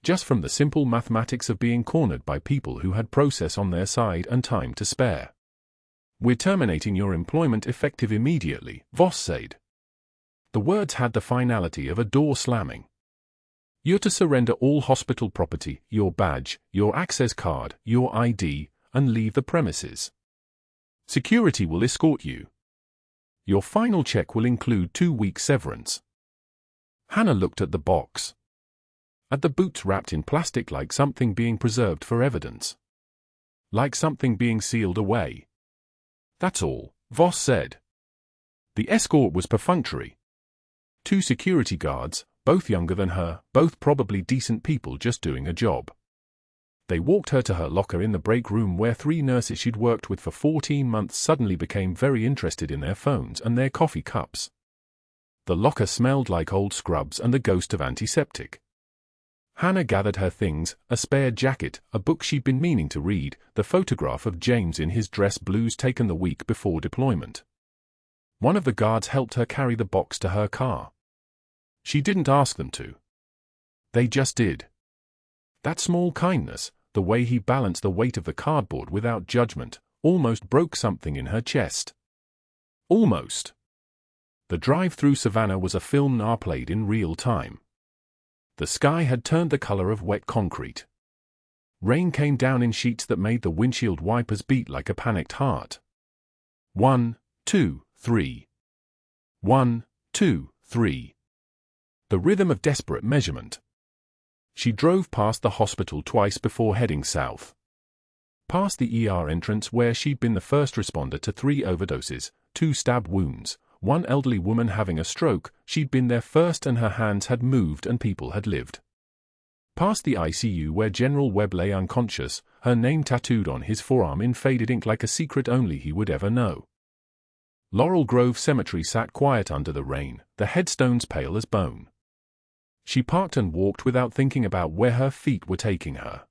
Just from the simple mathematics of being cornered by people who had process on their side and time to spare. "We're terminating your employment effective immediately," Voss said. The words had the finality of a door slamming. "You're to surrender all hospital property, your badge, your access card, your ID, and leave the premises. Security will escort you. Your final check will include 2 weeks severance. Hannah looked at the box. At the boots wrapped in plastic like something being preserved for evidence. Like something being sealed away. That's all, Voss said. The escort was perfunctory. 2 security guards, both younger than her, both probably decent people just doing a job. They walked her to her locker in the break room where 3 nurses she'd worked with for 14 months suddenly became very interested in their phones and their coffee cups. The locker smelled like old scrubs and the ghost of antiseptic. Hannah gathered her things, a spare jacket, a book she'd been meaning to read, the photograph of James in his dress blues taken the week before deployment. One of the guards helped her carry the box to her car. She didn't ask them to. They just did. That small kindness, the way he balanced the weight of the cardboard without judgment, almost broke something in her chest. Almost. The drive through Savannah was a film noir played in real time. The sky had turned the color of wet concrete. Rain came down in sheets that made the windshield wipers beat like a panicked heart. 1, 2, 3. 1, 2, 3. The rhythm of desperate measurement. She drove past the hospital twice before heading south. Past the ER entrance where she'd been the first responder to 3 overdoses, 2 stab wounds, 1 elderly woman having a stroke. She'd been there first and her hands had moved and people had lived. Past the ICU where General Webb lay unconscious, her name tattooed on his forearm in faded ink like a secret only he would ever know. Laurel Grove Cemetery sat quiet under the rain, the headstones pale as bone. She parked and walked without thinking about where her feet were taking her.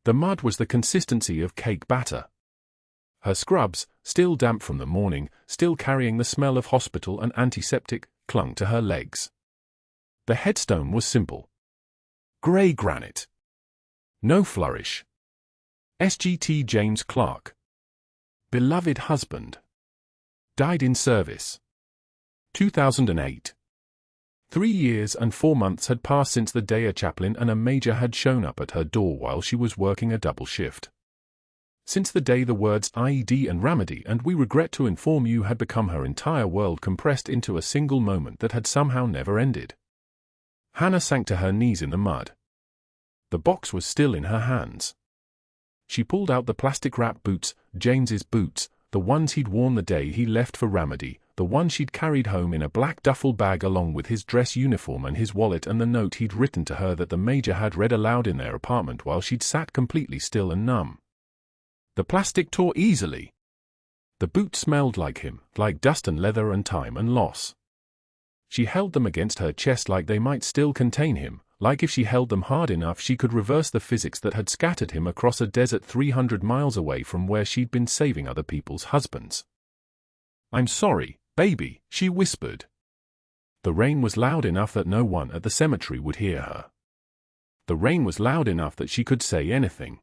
The mud was the consistency of cake batter. Her scrubs, still damp from the morning, still carrying the smell of hospital and antiseptic, clung to her legs. The headstone was simple. Grey granite. No flourish. SGT James Clarke. Beloved husband. Died in service. 2008. 3 years and 4 months had passed since the day a chaplain and a major had shown up at her door while she was working a double shift. Since the day the words IED and remedy and we regret to inform you had become her entire world compressed into a single moment that had somehow never ended. Hannah sank to her knees in the mud. The box was still in her hands. She pulled out the plastic-wrapped boots, James's boots, the ones he'd worn the day he left for remedy, the one she'd carried home in a black duffel bag along with his dress uniform and his wallet and the note he'd written to her that the major had read aloud in their apartment while she'd sat completely still and numb. The plastic tore easily. The boots smelled like him, like dust and leather and time and loss. She held them against her chest like they might still contain him, like if she held them hard enough she could reverse the physics that had scattered him across a desert 300 miles away from where she'd been saving other people's husbands. "I'm sorry, baby," she whispered. The rain was loud enough that no one at the cemetery would hear her. The rain was loud enough that she could say anything.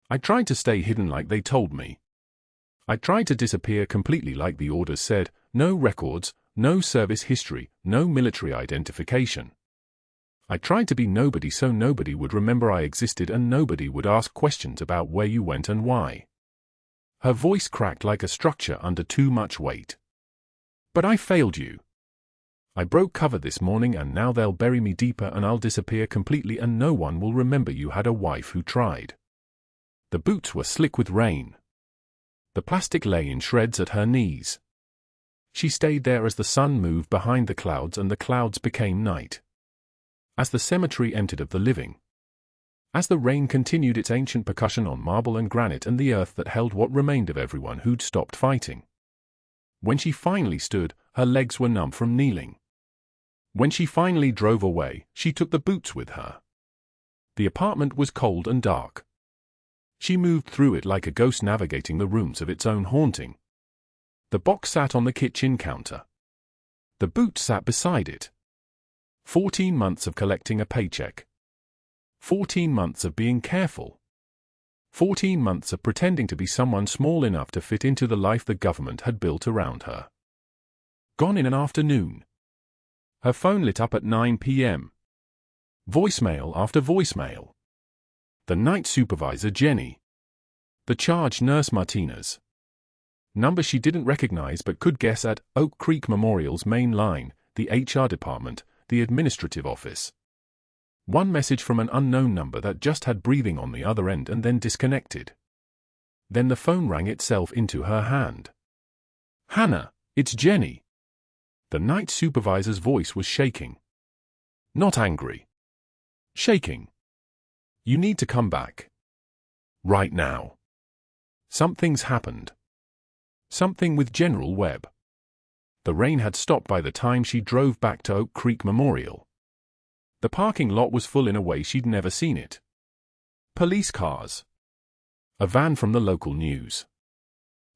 "I tried to stay hidden like they told me. I tried to disappear completely like the orders said, no records, no service history, no military identification. I tried to be nobody so nobody would remember I existed and nobody would ask questions about where you went and why." Her voice cracked like a structure under too much weight. "But I failed you. I broke cover this morning and now they'll bury me deeper and I'll disappear completely and no one will remember you had a wife who tried." The boots were slick with rain. The plastic lay in shreds at her knees. She stayed there as the sun moved behind the clouds and the clouds became night. As the cemetery emptied of the living. As the rain continued its ancient percussion on marble and granite and the earth that held what remained of everyone who'd stopped fighting. When she finally stood, her legs were numb from kneeling. When she finally drove away, she took the boots with her. The apartment was cold and dark. She moved through it like a ghost navigating the rooms of its own haunting. The box sat on the kitchen counter. The boots sat beside it. 14 months of collecting a paycheck. 14 months of being careful. 14 months of pretending to be someone small enough to fit into the life the government had built around her. Gone in an afternoon. Her phone lit up at 9 p.m. Voicemail after voicemail. The night supervisor Jenny. The charge nurse Martinez. Number she didn't recognize but could guess at Oak Creek Memorial's main line, the HR department, the administrative office. One message from an unknown number that just had breathing on the other end and then disconnected. Then the phone rang itself into her hand. "Hannah, it's Jenny." The night supervisor's voice was shaking. Not angry. Shaking. "You need to come back. Right now. Something's happened. Something with General Webb." The rain had stopped by the time she drove back to Oak Creek Memorial. The parking lot was full in a way she'd never seen it. Police cars. A van from the local news.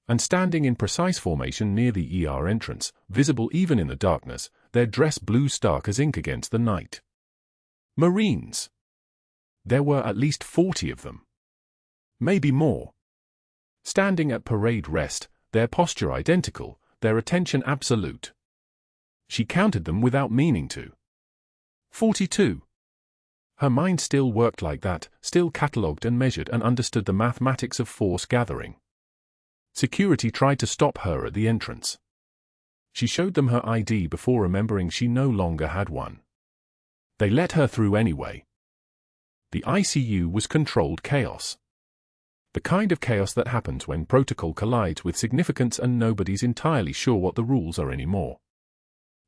And standing in precise formation near the ER entrance, visible even in the darkness, their dress blue stark as ink against the night. Marines. There were at least 40 of them. Maybe more. Standing at parade rest, their posture identical, their attention absolute. She counted them without meaning to. 42. Her mind still worked like that, still catalogued and measured and understood the mathematics of force gathering. Security tried to stop her at the entrance. She showed them her ID before remembering she no longer had one. They let her through anyway. The ICU was controlled chaos. The kind of chaos that happens when protocol collides with significance and nobody's entirely sure what the rules are anymore.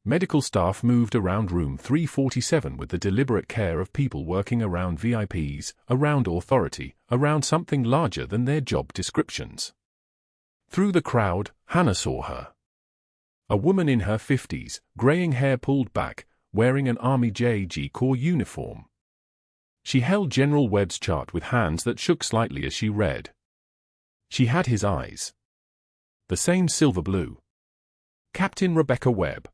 Medical staff moved around room 347 with the deliberate care of people working around VIPs, around authority, around something larger than their job descriptions. Through the crowd, Hannah saw her. A woman in her 50s, graying hair pulled back, wearing an Army JG Corps uniform. She held General Webb's chart with hands that shook slightly as she read. She had his eyes. The same silver blue. Captain Rebecca Webb.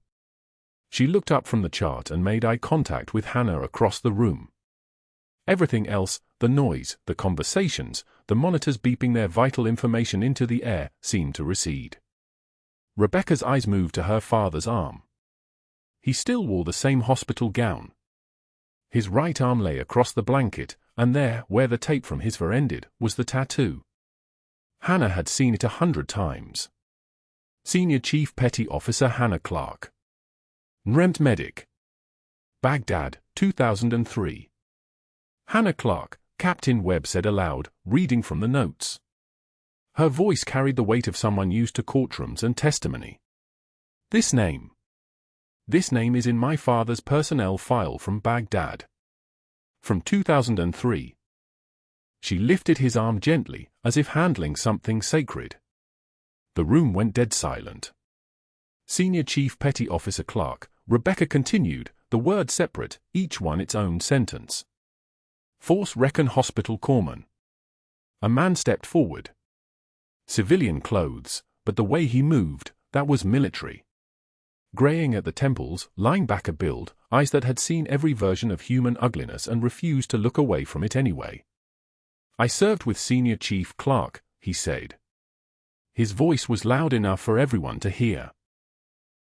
She looked up from the chart and made eye contact with Hannah across the room. Everything else, the noise, the conversations, the monitors beeping their vital information into the air, seemed to recede. Rebecca's eyes moved to her father's arm. He still wore the same hospital gown. His right arm lay across the blanket, and there, where the tape from his fur ended, was the tattoo. Hannah had seen it 100 times. Senior Chief Petty Officer Hannah Clarke. NREMT Medic. Baghdad, 2003. Hannah Clarke, Captain Webb said aloud, reading from the notes. Her voice carried the weight of someone used to courtrooms and testimony. This name is in my father's personnel file from Baghdad. From 2003. She lifted his arm gently, as if handling something sacred. The room went dead silent. Senior Chief Petty Officer Clarke, Rebecca continued, the words separate, each one its own sentence. Force Recon Hospital Corpsman. A man stepped forward. Civilian clothes, but the way he moved, that was military. Graying at the temples, linebacker build, eyes that had seen every version of human ugliness and refused to look away from it anyway. I served with Senior Chief Clarke, he said. His voice was loud enough for everyone to hear.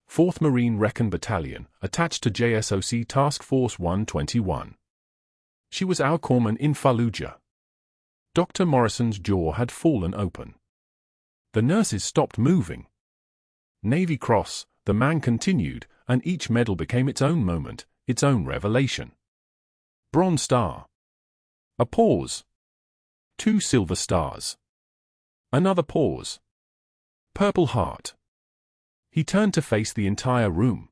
4th Marine Recon Battalion, attached to JSOC Task Force 121. She was our corpsman in Fallujah. Dr. Morrison's jaw had fallen open. The nurses stopped moving. Navy Cross, the man continued, and each medal became its own moment, its own revelation. Bronze Star. A pause. 2 silver stars. Another pause. Purple Heart. He turned to face the entire room.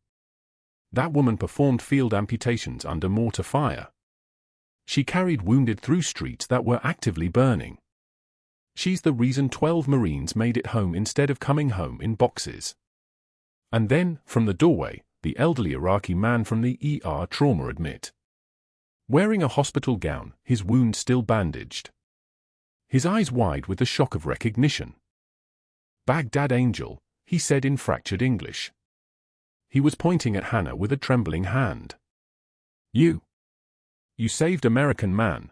That woman performed field amputations under mortar fire. She carried wounded through streets that were actively burning. She's the reason 12 Marines made it home instead of coming home in boxes. And then, from the doorway, the elderly Iraqi man from the ER trauma admit. Wearing a hospital gown, his wound still bandaged. His eyes wide with the shock of recognition. Baghdad Angel, he said in fractured English. He was pointing at Hannah with a trembling hand. You saved American man.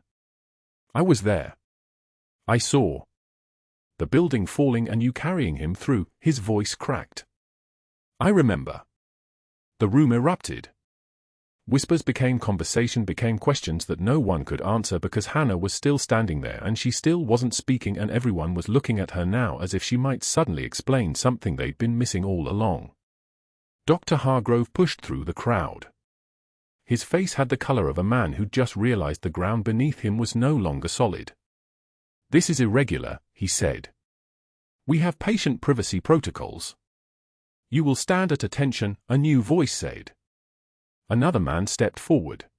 I was there. I saw the building falling and you carrying him through. His voice cracked. I remember. The room erupted. Whispers became conversation, became questions that no one could answer because Hannah was still standing there and she still wasn't speaking, and everyone was looking at her now as if she might suddenly explain something they'd been missing all along. Dr. Hargrove pushed through the crowd. His face had the color of a man who'd just realized the ground beneath him was no longer solid. "This is irregular," he said. "We have patient privacy protocols." "You will stand at attention," a new voice said. Another man stepped forward.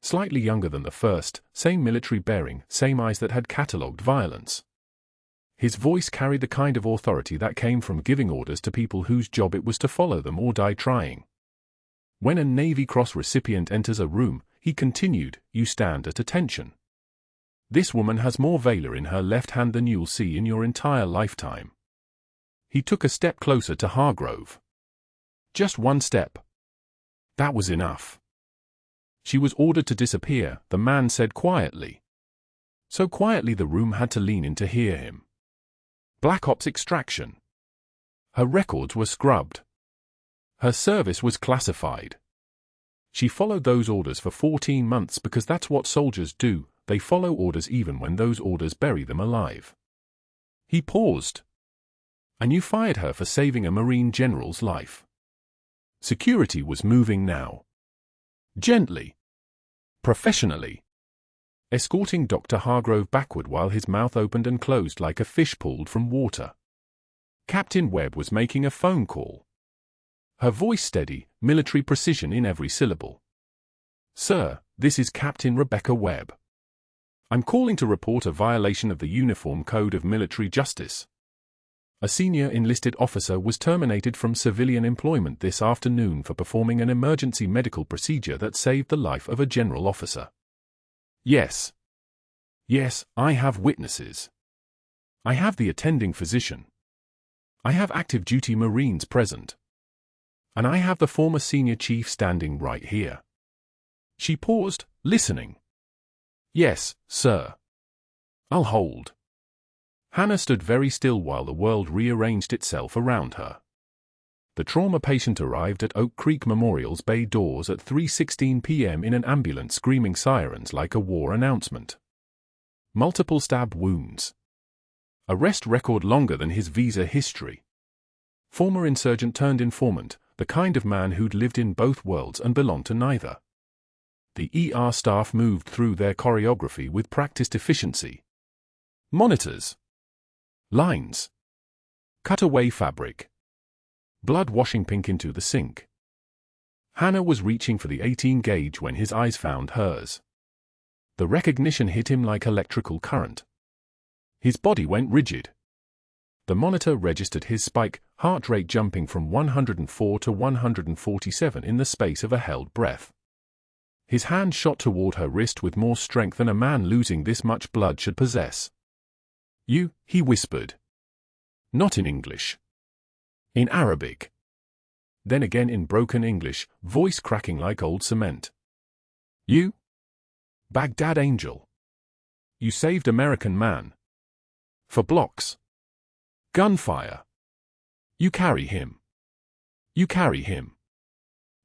Slightly younger than the first, same military bearing, same eyes that had catalogued violence. His voice carried the kind of authority that came from giving orders to people whose job it was to follow them or die trying. When a Navy Cross recipient enters a room, he continued, "You stand at attention. This woman has more valor in her left hand than you'll see in your entire lifetime." He took a step closer to Hargrove. Just one step. That was enough. "She was ordered to disappear," the man said quietly. So quietly the room had to lean in to hear him. Black Ops extraction. Her records were scrubbed. Her service was classified. She followed those orders for 14 months because that's what soldiers do, they follow orders even when those orders bury them alive. He paused. "And you fired her for saving a Marine general's life." Security was moving now. Gently. Professionally. Escorting Dr. Hargrove backward while his mouth opened and closed like a fish pulled from water. Captain Webb was making a phone call. Her voice steady, military precision in every syllable. "Sir, this is Captain Rebecca Webb. I'm calling to report a violation of the Uniform Code of Military Justice. A senior enlisted officer was terminated from civilian employment this afternoon for performing an emergency medical procedure that saved the life of a general officer." "Yes. Yes, I have witnesses. I have the attending physician. I have active duty Marines present. And I have the former senior chief standing right here." She paused, listening. "Yes, sir. I'll hold." Hannah stood very still while the world rearranged itself around her. The trauma patient arrived at Oak Creek Memorial's bay doors at 3:16 p.m. in an ambulance screaming sirens like a war announcement. Multiple stab wounds. Arrest record longer than his visa history. Former insurgent turned informant, the kind of man who'd lived in both worlds and belonged to neither. The ER staff moved through their choreography with practiced efficiency. Monitors. Lines. Cutaway fabric. Blood washing pink into the sink. Hannah was reaching for the 18 gauge when his eyes found hers. The recognition hit him like electrical current. His body went rigid. The monitor registered his spike, heart rate jumping from 104 to 147 in the space of a held breath. His hand shot toward her wrist with more strength than a man losing this much blood should possess. "You," he whispered. Not in English. In Arabic. Then again in broken English, voice cracking like old cement. "You? Baghdad Angel. You saved American man. For blocks. Gunfire. You carry him. You carry him."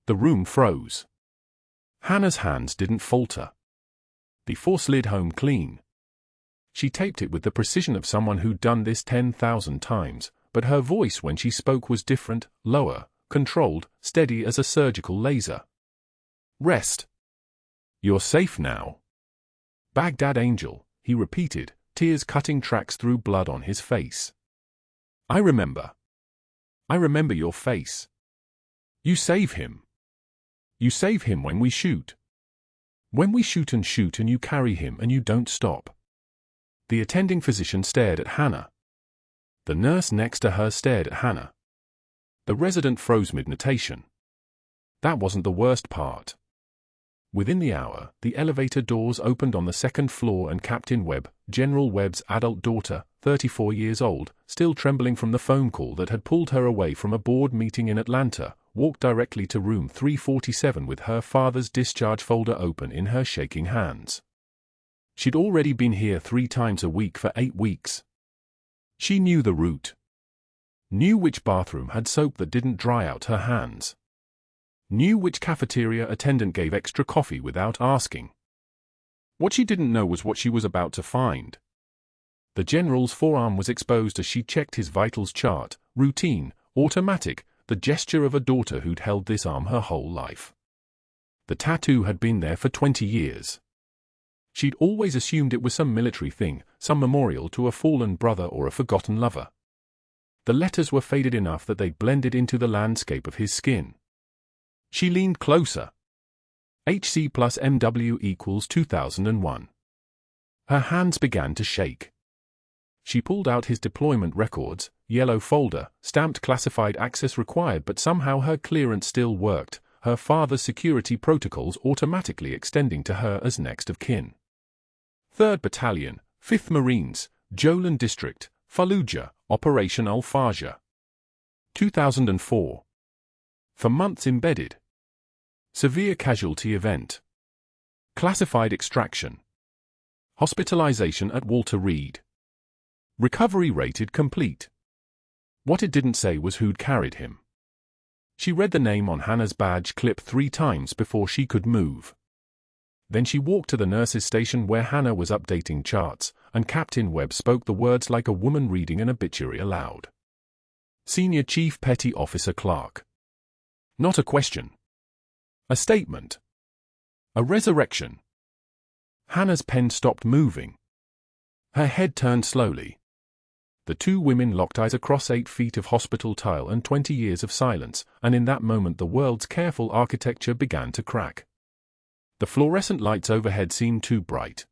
The room froze. Hannah's hands didn't falter. The force slid home clean. She taped it with the precision of someone who'd done this 10,000 times, but her voice when she spoke was different, lower, controlled, steady as a surgical laser. "Rest. You're safe now. Baghdad Angel," he repeated, tears cutting tracks through blood on his face. "I remember. I remember your face. You save him. You save him when we shoot. When we shoot and you carry him and you don't stop." The attending physician stared at Hannah. The nurse next to her stared at Hannah. The resident froze mid-notation. That wasn't the worst part. Within the hour, the elevator doors opened on the second floor and Captain Webb, General Webb's adult daughter, 34 years old, still trembling from the phone call that had pulled her away from a board meeting in Atlanta, walked directly to room 347 with her father's discharge folder open in her shaking hands. She'd already been here 3 times a week for 8 weeks. She knew the route. Knew which bathroom had soap that didn't dry out her hands. Knew which cafeteria attendant gave extra coffee without asking. What she didn't know was what she was about to find. The general's forearm was exposed as she checked his vitals chart, routine, automatic, the gesture of a daughter who'd held this arm her whole life. The tattoo had been there for 20 years. She'd always assumed it was some military thing, some memorial to a fallen brother or a forgotten lover. The letters were faded enough that they blended into the landscape of his skin. She leaned closer. HC plus MW equals 2001. Her hands began to shake. She pulled out his deployment records, yellow folder, stamped classified access required, but somehow her clearance still worked, her father's security protocols automatically extending to her as next of kin. 3rd Battalion, 5th Marines, Jolan District, Fallujah, Operation Al-Fajr. 2004. For months embedded. Severe casualty event. Classified extraction. Hospitalization at Walter Reed. Recovery rated complete. What it didn't say was who'd carried him. She read the name on Hannah's badge clip 3 times before she could move. Then she walked to the nurse's station where Hannah was updating charts, and Captain Webb spoke the words like a woman reading an obituary aloud. Senior Chief Petty Officer Clarke. Not a question. A statement. A resurrection. Hannah's pen stopped moving. Her head turned slowly. The two women locked eyes across 8 feet of hospital tile and 20 years of silence, and in that moment the world's careful architecture began to crack. The fluorescent lights overhead seemed too bright.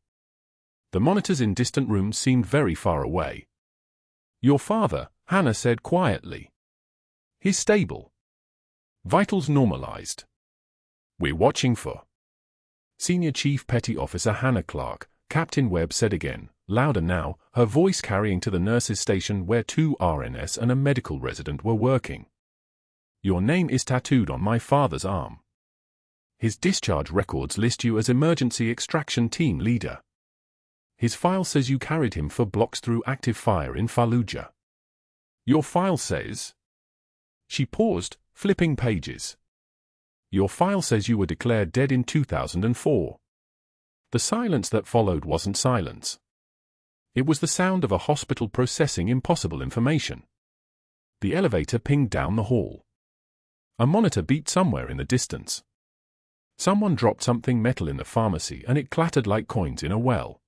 The monitors in distant rooms seemed very far away. Your father, Hannah said quietly. He's stable. Vitals normalized. We're watching for. Senior Chief Petty Officer Hannah Clarke, Captain Webb said again, louder now, her voice carrying to the nurse's station where 2 RNS and a medical resident were working. Your name is tattooed on my father's arm. His discharge records list you as Emergency Extraction Team Leader. His file says you carried him for blocks through active fire in Fallujah. Your file says... She paused, flipping pages. Your file says you were declared dead in 2004. The silence that followed wasn't silence. It was the sound of a hospital processing impossible information. The elevator pinged down the hall. A monitor beeped somewhere in the distance. Someone dropped something metal in the pharmacy and it clattered like coins in a well.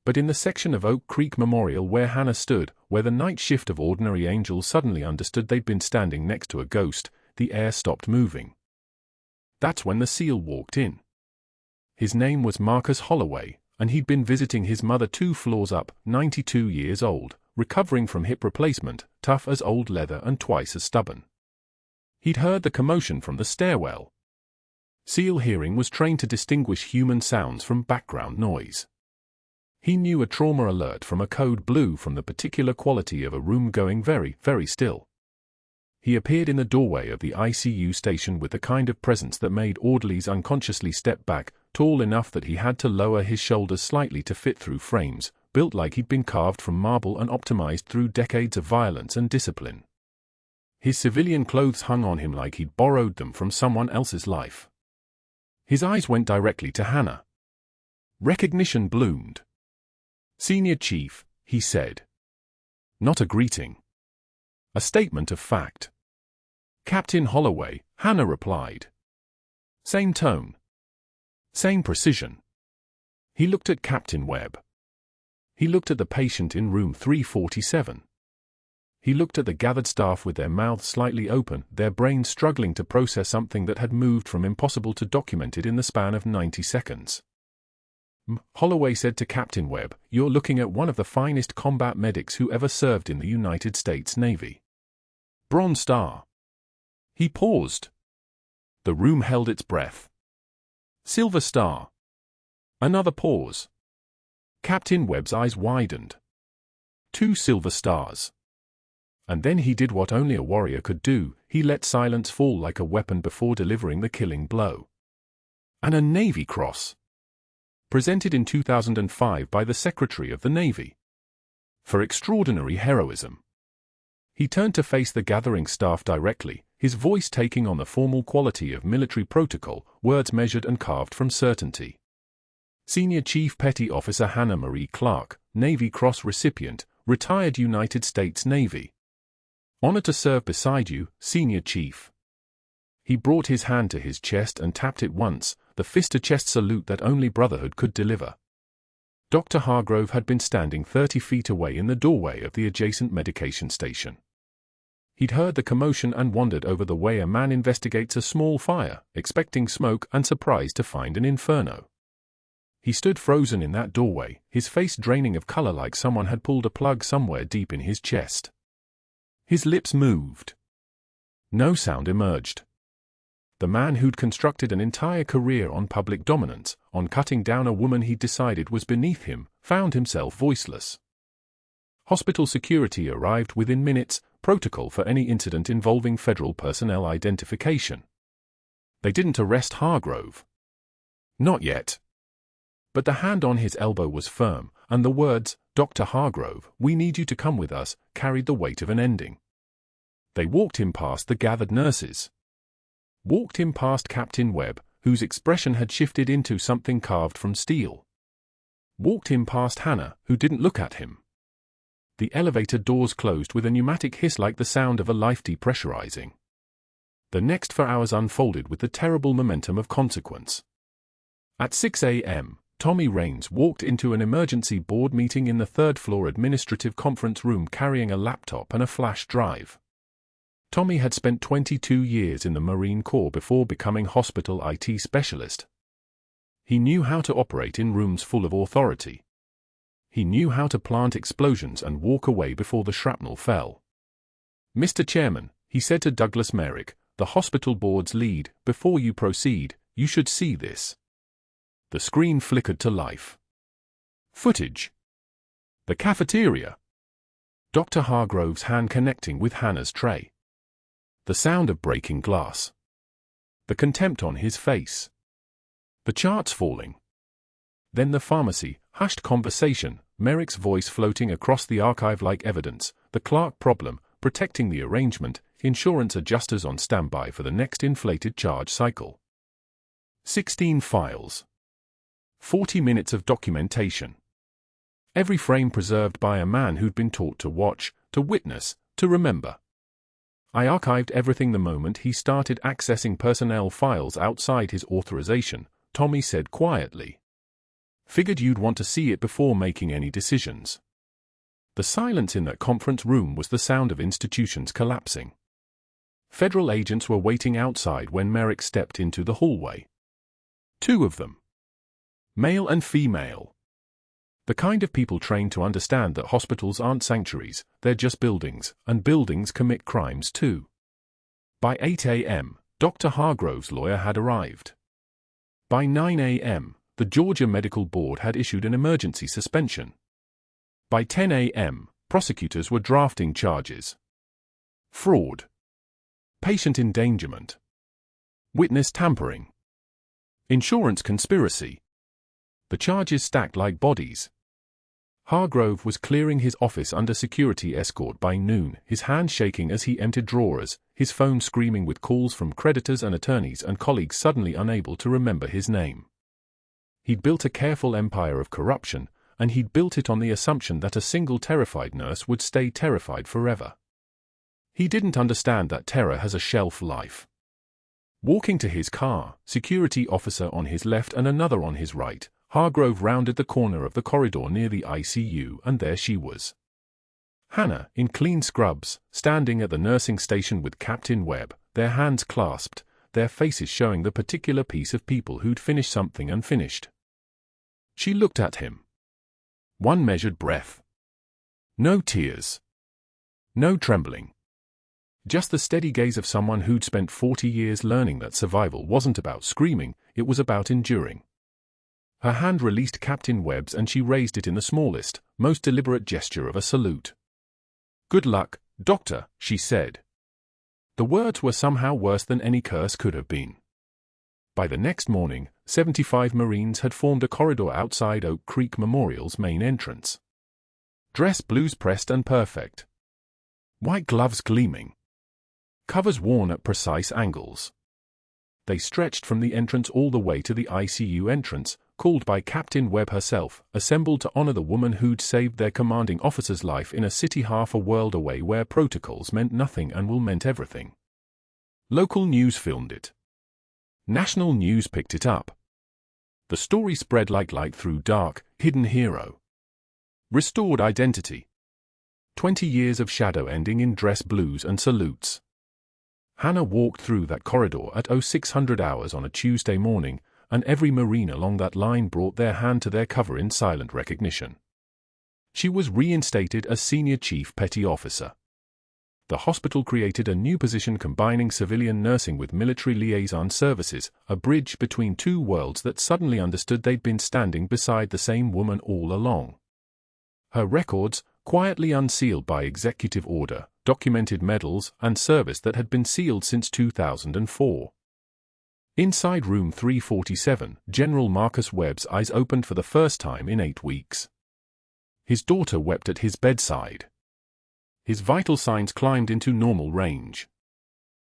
But in the section of Oak Creek Memorial where Hannah stood, where the night shift of ordinary angels suddenly understood they'd been standing next to a ghost, the air stopped moving. That's when the SEAL walked in. His name was Marcus Holloway, and he'd been visiting his mother 2 floors up, 92 years old, recovering from hip replacement, tough as old leather and twice as stubborn. He'd heard the commotion from the stairwell. SEAL hearing was trained to distinguish human sounds from background noise. He knew a trauma alert from a code blue from the particular quality of a room going very, very still. He appeared in the doorway of the ICU station with the kind of presence that made orderlies unconsciously step back, tall enough that he had to lower his shoulders slightly to fit through frames, built like he'd been carved from marble and optimized through decades of violence and discipline. His civilian clothes hung on him like he'd borrowed them from someone else's life. His eyes went directly to Hannah. Recognition bloomed. Senior Chief, he said. Not a greeting. A statement of fact. Captain Holloway, Hannah replied. Same tone. Same precision. He looked at Captain Webb. He looked at the patient in room 347. He looked at the gathered staff with their mouths slightly open, their brains struggling to process something that had moved from impossible to documented in the span of 90 seconds. Holloway said to Captain Webb, "You're looking at one of the finest combat medics who ever served in the United States Navy. Bronze Star." He paused. The room held its breath. Silver Star. Another pause. Captain Webb's eyes widened. 2 silver stars. And then he did what only a warrior could do, he let silence fall like a weapon before delivering the killing blow. And a Navy Cross. Presented in 2005 by the Secretary of the Navy. For extraordinary heroism. He turned to face the gathering staff directly, his voice taking on the formal quality of military protocol, words measured and carved from certainty. Senior Chief Petty Officer Hannah Marie Clarke, Navy Cross recipient, retired United States Navy. Honor to serve beside you, Senior Chief. He brought his hand to his chest and tapped it once, the fist-to-chest salute that only brotherhood could deliver. Dr. Hargrove had been standing 30 feet away in the doorway of the adjacent medication station. He'd heard the commotion and wondered over the way a man investigates a small fire, expecting smoke and surprised to find an inferno. He stood frozen in that doorway, his face draining of color like someone had pulled a plug somewhere deep in his chest. His lips moved. No sound emerged. The man who'd constructed an entire career on public dominance, on cutting down a woman he'd decided was beneath him, found himself voiceless. Hospital security arrived within minutes, protocol for any incident involving federal personnel identification. They didn't arrest Hargrove. Not yet. But the hand on his elbow was firm, and the words, "Dr. Hargrove, we need you to come with us," carried the weight of an ending. They walked him past the gathered nurses. Walked him past Captain Webb, whose expression had shifted into something carved from steel. Walked him past Hannah, who didn't look at him. The elevator doors closed with a pneumatic hiss like the sound of a life depressurizing. The next 4 hours unfolded with the terrible momentum of consequence. At 6 a.m., Tommy Raines walked into an emergency board meeting in the third-floor administrative conference room carrying a laptop and a flash drive. Tommy had spent 22 years in the Marine Corps before becoming hospital IT specialist. He knew how to operate in rooms full of authority. He knew how to plant explosions and walk away before the shrapnel fell. "Mr. Chairman," he said to Douglas Merrick, the hospital board's lead, "before you proceed, you should see this." The screen flickered to life. Footage. The cafeteria. Dr. Hargrove's hand connecting with Hannah's tray. The sound of breaking glass. The contempt on his face. The charts falling. Then the pharmacy, hushed conversation, Merrick's voice floating across the archive like evidence, the Clarke problem, protecting the arrangement, insurance adjusters on standby for the next inflated charge cycle. 16 files. 40 minutes of documentation. Every frame preserved by a man who'd been taught to watch, to witness, to remember. I archived everything the moment he started accessing personnel files outside his authorization, Tommy said quietly. Figured you'd want to see it before making any decisions. The silence in that conference room was the sound of institutions collapsing. Federal agents were waiting outside when Merrick stepped into the hallway. 2 of them. Male and female. The kind of people trained to understand that hospitals aren't sanctuaries, they're just buildings, and buildings commit crimes too. By 8 a.m., Dr. Hargrove's lawyer had arrived. By 9 a.m., the Georgia Medical Board had issued an emergency suspension. By 10 a.m., prosecutors were drafting charges. Fraud. Patient endangerment. Witness tampering. Insurance conspiracy. The charges stacked like bodies. Hargrove was clearing his office under security escort by noon, his hands shaking as he emptied drawers, his phone screaming with calls from creditors and attorneys and colleagues suddenly unable to remember his name. He'd built a careful empire of corruption, and he'd built it on the assumption that a single terrified nurse would stay terrified forever. He didn't understand that terror has a shelf life. Walking to his car, security officer on his left and another on his right, Hargrove rounded the corner of the corridor near the ICU, and there she was. Hannah, in clean scrubs, standing at the nursing station with Captain Webb, their hands clasped, their faces showing the particular piece of people who'd finished something unfinished. She looked at him. One measured breath. No tears. No trembling. Just the steady gaze of someone who'd spent 40 years learning that survival wasn't about screaming, it was about enduring. Her hand released Captain Webb's and she raised it in the smallest, most deliberate gesture of a salute. "Good luck, Doctor," she said. The words were somehow worse than any curse could have been. By the next morning, 75 Marines had formed a corridor outside Oak Creek Memorial's main entrance. Dress blues pressed and perfect. White gloves gleaming. Covers worn at precise angles. They stretched from the entrance all the way to the ICU entrance, called by Captain Webb herself, assembled to honor the woman who'd saved their commanding officer's life in a city half a world away where protocols meant nothing and will meant everything. Local news filmed it. National news picked it up. The story spread like light through dark, hidden hero. Restored identity. 20 years of shadow ending in dress blues and salutes. Hannah walked through that corridor at 0600 hours on a Tuesday morning, and every Marine along that line brought their hand to their cover in silent recognition. She was reinstated as Senior Chief Petty Officer. The hospital created a new position combining civilian nursing with military liaison services, a bridge between two worlds that suddenly understood they'd been standing beside the same woman all along. Her records, quietly unsealed by executive order, documented medals and service that had been sealed since 2004. Inside room 347, General Marcus Webb's eyes opened for the first time in 8 weeks. His daughter wept at his bedside. His vital signs climbed into normal range.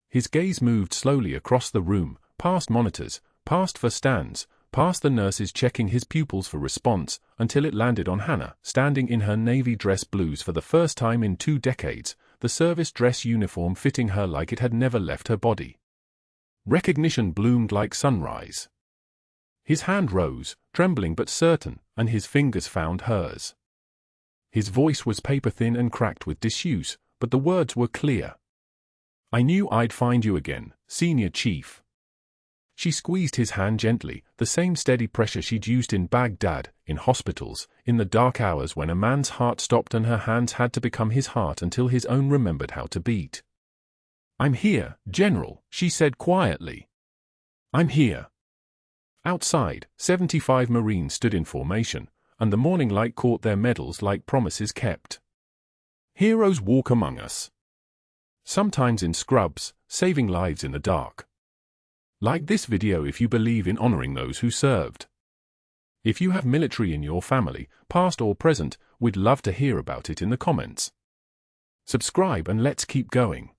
His gaze moved slowly across the room, past monitors, past stands, past the nurses checking his pupils for response, until it landed on Hannah, standing in her navy dress blues for the first time in 2 decades, the service dress uniform fitting her like it had never left her body. Recognition bloomed like sunrise. His hand rose, trembling but certain, and his fingers found hers. His voice was paper-thin and cracked with disuse, but the words were clear. "I knew I'd find you again, Senior Chief." She squeezed his hand gently, the same steady pressure she'd used in Baghdad, in hospitals, in the dark hours when a man's heart stopped and her hands had to become his heart until his own remembered how to beat. "I'm here, General," she said quietly. "I'm here." Outside, 75 Marines stood in formation, and the morning light caught their medals like promises kept. Heroes walk among us. Sometimes in scrubs, saving lives in the dark. Like this video if you believe in honoring those who served. If you have military in your family, past or present, we'd love to hear about it in the comments. Subscribe and let's keep going.